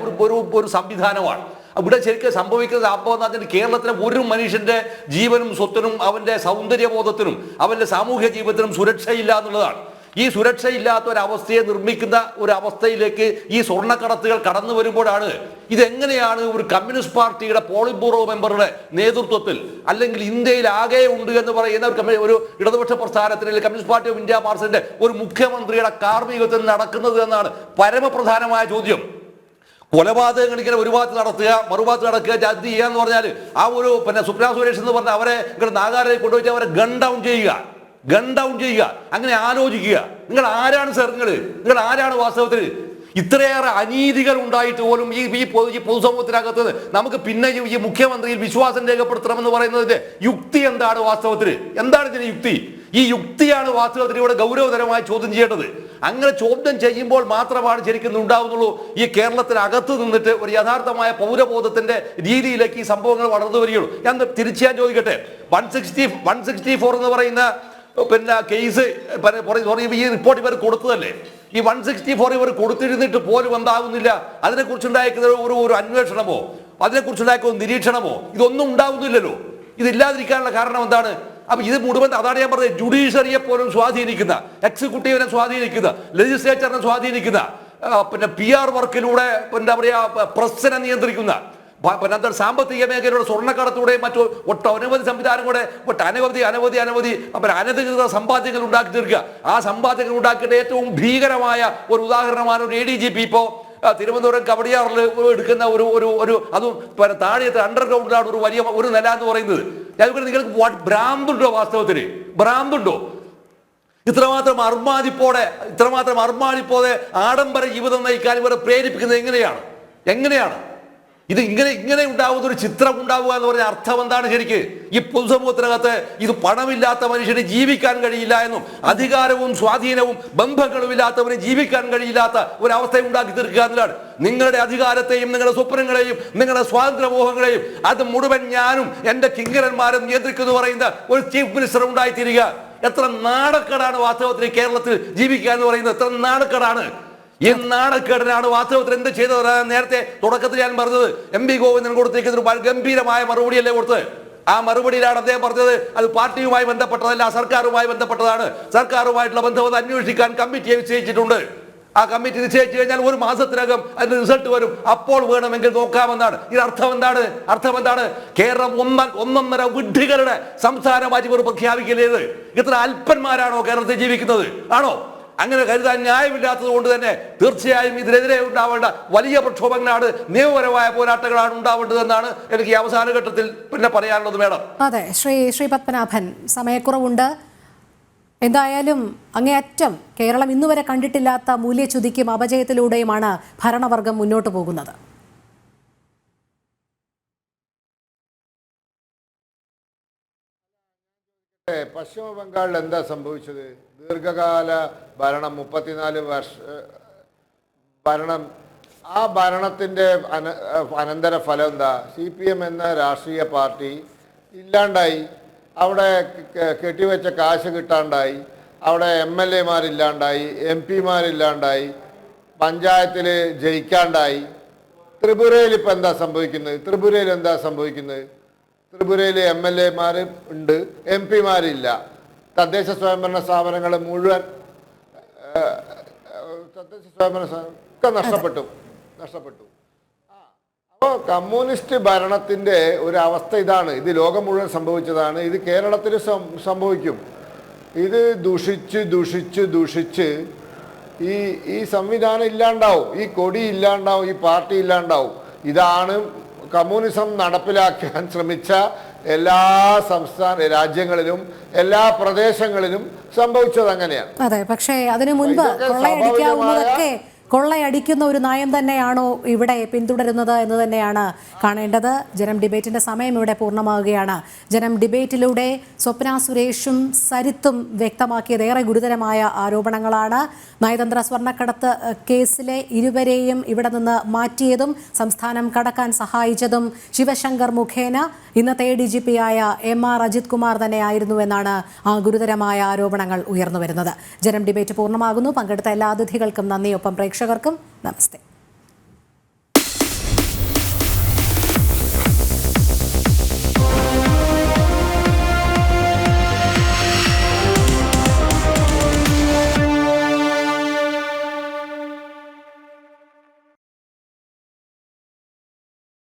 ഒരു സംവിധാനമാണ്. ഇവിടെ ശരിക്കും സംഭവിക്കുന്ന സംഭവം എന്ന് പറഞ്ഞാൽ കേരളത്തിലെ ഒരു മനുഷ്യന്റെ ജീവനും സ്വത്തിനും അവന്റെ സൗന്ദര്യബോധത്തിനും അവന്റെ സാമൂഹ്യ ജീവിതത്തിനും സുരക്ഷയില്ല എന്നുള്ളതാണ്. ഈ സുരക്ഷയില്ലാത്ത ഒരവസ്ഥയെ നിർമ്മിക്കുന്ന ഒരു അവസ്ഥയിലേക്ക് ഈ സ്വർണ്ണക്കടത്തുകൾ കടന്നു വരുമ്പോഴാണ് ഇതെങ്ങനെയാണ് ഒരു കമ്മ്യൂണിസ്റ്റ് പാർട്ടിയുടെ പോളിറ്റ് ബ്യൂറോ മെമ്പറുടെ നേതൃത്വത്തിൽ, അല്ലെങ്കിൽ ഇന്ത്യയിൽ ആകെ ഉണ്ട് എന്ന് പറയുന്ന ഒരു ഇടതുപക്ഷ പ്രസ്ഥാനത്തിന് കമ്മ്യൂണിസ്റ്റ് പാർട്ടി ഓഫ് ഇന്ത്യ മാർക്സിന്റെ ഒരു മുഖ്യമന്ത്രിയുടെ കാർമ്മികത്വം നടക്കുന്നത് എന്നാണ് പരമപ്രധാനമായ ചോദ്യം. കൊലപാതകങ്ങൾ ഇങ്ങനെ ഒരു ഭാഗത്ത് നടത്തുക, മറുഭാഗത്ത് നടക്കുക, ജാതി ചെയ്യുക എന്ന് പറഞ്ഞാൽ ആ ഒരു സുപ്രീം സുരേഷ് എന്ന് പറഞ്ഞാൽ അവരെ ഇങ്ങനെ നാഗാലയിൽ കൊണ്ടുപോയിട്ട് അവരെ ഗൺ ഡൗൺ ചെയ്യുക. അങ്ങനെ ആലോചിക്കുക. നിങ്ങൾ ആരാണ് സർ? നിങ്ങൾ ആരാണ് വാസ്തവത്തിൽ? ഇത്രയേറെ അനീതികൾ ഉണ്ടായിട്ട് പോലും ഈ പൊതുസമൂഹത്തിനകത്ത് നമുക്ക് പിന്നെ ഈ മുഖ്യമന്ത്രിയിൽ വിശ്വാസം രേഖപ്പെടുത്തണമെന്ന് പറയുന്നതിന്റെ യുക്തി എന്താണ് വാസ്തവത്തിൽ? എന്താണ് ഇതിന്റെ യുക്തി? ഈ യുക്തിയാണ് വാസ്തവത്തിൽ ഇവിടെ ഗൗരവതരമായി ചോദ്യം ചെയ്യേണ്ടത്. അങ്ങനെ ചോദ്യം ചെയ്യുമ്പോൾ മാത്രമാണ് ശരിക്കും ഉണ്ടാവുന്നുള്ളൂ ഈ കേരളത്തിനകത്ത് നിന്നിട്ട് ഒരു യഥാർത്ഥമായ പൗരബോധത്തിന്റെ രീതിയിലേക്ക് ഈ സംഭവങ്ങൾ വളർന്നു വരികയുള്ളൂ. ഞാൻ തിരിച്ചാൻ ചോദിക്കട്ടെ, 164 എന്ന് പറയുന്ന കേസ് ഈ റിപ്പോർട്ട് ഇവർ കൊടുത്തതല്ലേ? ഈ 164 ഇവർ കൊടുത്തിരുന്നിട്ട് പോലും എന്താകുന്നില്ല? അതിനെക്കുറിച്ചുണ്ടായിരിക്കുന്ന ഒരു അന്വേഷണമോ അതിനെക്കുറിച്ചുണ്ടാക്കുന്ന നിരീക്ഷണമോ ഇതൊന്നും ഉണ്ടാവുന്നില്ലല്ലോ. ഇതില്ലാതിരിക്കാനുള്ള കാരണം എന്താണ്? അപ്പൊ ഇത് മുഴുവൻ, അതാണ് ഞാൻ പറഞ്ഞത്, ജുഡീഷ്യറിയെ പോലും സ്വാധീനിക്കുന്ന, എക്സിക്യൂട്ടീവിനെ സ്വാധീനിക്കുന്ന, ലെജിസ്ലേച്ചറിനെ സ്വാധീനിക്കുന്ന, PR വർക്കിലൂടെ എന്താ പറയുക പ്രസ്സിനെ നിയന്ത്രിക്കുന്ന, സാമ്പത്തിക മേഖലയുടെ സ്വർണ്ണക്കടത്തൂടെ മറ്റു ഒട്ടനവധി സംവിധാനങ്ങളുടെ അനധികൃത സമ്പാദ്യങ്ങൾ ഉണ്ടാക്കി തീർക്കുക. ആ സമ്പാദ്യങ്ങൾ ഉണ്ടാക്കിയിട്ട് ഏറ്റവും ഭീകരമായ ഒരു ഉദാഹരണമാണ് ഒരു ADGP ഇപ്പോൾ തിരുവനന്തപുരം കവടിയാറിൽ എടുക്കുന്ന ഒരു അതും താഴെത്തെ അണ്ടർഗ്രൗണ്ടിലാണ് ഒരു വലിയ ഒരു നില എന്ന് പറയുന്നത്. നിങ്ങൾക്ക് ഭ്രാന്തുണ്ടോ? വാസ്തവത്തിന് ഭ്രാന്തുണ്ടോ? ഇത്രമാത്രം അർമാദിപ്പോടെ ആഡംബര ജീവിതം നയിക്കാൻ ഇവരെ പ്രേരിപ്പിക്കുന്നത് എങ്ങനെയാണ് ഇത് ഇങ്ങനെ ഉണ്ടാവുന്ന ഒരു ചിത്രം ഉണ്ടാവുക എന്ന് പറഞ്ഞ അർത്ഥം എന്താണ്? ശരിക്ക് ഈ പൊതുസമൂഹത്തിനകത്ത് ഇത് പണമില്ലാത്ത മനുഷ്യന് ജീവിക്കാൻ കഴിയില്ല എന്നും അധികാരവും സ്വാധീനവും ബന്ധങ്ങളും ഇല്ലാത്തവന് ജീവിക്കാൻ കഴിയില്ലാത്ത ഒരവസ്ഥ ഉണ്ടാക്കി തീർക്കുക എന്നതാണ്. നിങ്ങളുടെ അധികാരത്തെയും നിങ്ങളുടെ സ്വപ്നങ്ങളെയും നിങ്ങളുടെ സ്വാതന്ത്ര്യമോഹങ്ങളെയും അത് മുഴുവൻ ഞാനും എന്റെ കിങ്കരന്മാരും നിയന്ത്രിക്കുന്നു പറയുന്ന ഒരു ചീഫ് മിനിസ്റ്റർ ഉണ്ടായിത്തീരുക. എത്ര നാണക്കേടാണ് വാസ്തവത്തിൽ കേരളത്തിൽ ജീവിക്കുക എന്ന് പറയുന്നത്. എത്ര നാണക്കേടാണ്. ഈ നാണക്കേടിനാണ് വാസ്തവത്തിൽ എന്ത് ചെയ്തത്? നേരത്തെ തുടക്കത്തിൽ ഞാൻ പറഞ്ഞത് MP ഗോവിന്ദൻ കൊടുത്തിരിക്കുന്ന ഒരു ഗംഭീരമായ മറുപടിയല്ലേ കൊടുത്തത്. ആ മറുപടിയിലാണ് അദ്ദേഹം പറഞ്ഞത് അത് പാർട്ടിയുമായി ബന്ധപ്പെട്ടതല്ല, സർക്കാരുമായി ബന്ധപ്പെട്ടതാണ്. സർക്കാരുമായിട്ടുള്ള ബന്ധം അന്വേഷിക്കാൻ കമ്മിറ്റിയെ നിശ്ചയിച്ചിട്ടുണ്ട്. ആ കമ്മിറ്റി നിശ്ചയിച്ചു കഴിഞ്ഞാൽ 1 മാസത്തിനകം അതിന്റെ റിസൾട്ട് വരും. അപ്പോൾ വേണമെങ്കിൽ നോക്കാമെന്നാണ്. അർത്ഥം എന്താണ്? കേരളം ഒന്നൊന്നര വിഡ്ഢികളുടെ സംസ്ഥാനമായി ഇവർ പ്രഖ്യാപിക്കലേത്. ഇത്ര അല്പന്മാരാണോ കേരളത്തിൽ ജീവിക്കുന്നത്? ആണോ? അങ്ങനെ കരുതാൻ ന്യായമില്ലാത്തത് കൊണ്ട് തന്നെ തീർച്ചയായും ഇതിനെതിരെ ഉണ്ടാവേണ്ട വലിയ പ്രക്ഷോഭങ്ങളാണ്, നിയമപരമായ പോരാട്ടങ്ങളാണ് ഉണ്ടാവേണ്ടതെന്നാണ് എനിക്ക് ഈ അവസാന ഘട്ടത്തിൽ പിന്നെ പറയാനുള്ളത്. മേഡം, അതെ, ശ്രീ പത്മനാഭൻ, സമയക്കുറവുണ്ട്. എന്തായാലും അങ്ങേയറ്റം കേരളം ഇന്നുവരെ കണ്ടിട്ടില്ലാത്ത മൂല്യച്യുതിക്കും അപജയത്തിലൂടെയുമാണ് ഭരണവർഗം മുന്നോട്ട് പോകുന്നത്. പശ്ചിമ ബംഗാളിൽ എന്താ സംഭവിച്ചത്? ദീർഘകാല ഭരണം, 34 വർഷ ഭരണം. ആ ഭരണത്തിൻ്റെ അനന്തര ഫലം എന്താ? CPM എന്ന രാഷ്ട്രീയ പാർട്ടി ഇല്ലാണ്ടായി. അവിടെ കെട്ടിവെച്ച കാശ് കിട്ടാണ്ടായി. അവിടെ MLA-മാരില്ലാണ്ടായി, MP-മാരില്ലാണ്ടായി, പഞ്ചായത്തിൽ ജയിക്കാണ്ടായി. ത്രിപുരയിൽ ഇപ്പം എന്താ സംഭവിക്കുന്നത്? ത്രിപുരയിൽ MLA-മാർ ഉണ്ട്, MP-മാരില്ല. തദ്ദേശ സ്വയംഭരണ സ്ഥാപനങ്ങൾ മുഴുവൻ ഒക്കെ നഷ്ടപ്പെട്ടു. അപ്പോൾ കമ്മ്യൂണിസ്റ്റ് ഭരണത്തിൻ്റെ ഒരു അവസ്ഥ ഇതാണ്. ഇത് ലോകം മുഴുവൻ സംഭവിച്ചതാണ്. ഇത് കേരളത്തിൽ സംഭവിക്കും. ഇത് ദുഷിച്ച് ഈ സംവിധാനം ഇല്ലാണ്ടാവും, ഈ കൊടി ഇല്ലാണ്ടാവും, ഈ പാർട്ടി ഇല്ലാണ്ടാവും. ഇതാണ് കമ്മ്യൂണിസം നടപ്പിലാക്കാൻ ശ്രമിച്ച എല്ലാ രാജ്യങ്ങളിലും എല്ലാ പ്രദേശങ്ങളിലും സംഭവിച്ചത് അങ്ങനെയാണ്. അതെ, പക്ഷേ അതിനു മുൻപ് കൊള്ളയടിക്കുന്ന ഒരു നയം തന്നെയാണോ ഇവിടെ പിന്തുടരുന്നത് എന്ന് തന്നെയാണ് കാണേണ്ടത്. ജനം ഡിബേറ്റിന്റെ സമയം ഇവിടെ പൂർണ്ണമാവുകയാണ്. ജനം ഡിബേറ്റിലൂടെ സ്വപ്ന സുരേഷും സരിത്തും വ്യക്തമാക്കിയത് ഏറെ ഗുരുതരമായ ആരോപണങ്ങളാണ്. നയതന്ത്ര സ്വർണ്ണക്കടത്ത് കേസിലെ ഇരുവരെയും ഇവിടെ നിന്ന് മാറ്റിയതും സംസ്ഥാനം കടക്കാൻ സഹായിച്ചതും ശിവശങ്കർ മുഖേന ഇന്നത്തെ ADGP ആയ MR അജിത് കുമാർ തന്നെയായിരുന്നുവെന്നാണ് ആ ഗുരുതരമായ ആരോപണങ്ങൾ ഉയർന്നുവരുന്നത്. ജനം ഡിബേറ്റ് പൂർണ്ണമാകുന്നു. പങ്കെടുത്ത എല്ലാ അതിഥികൾക്കും നന്ദി. ഒപ്പം പ്രേക്ഷകർക്കും നമസ്തേ.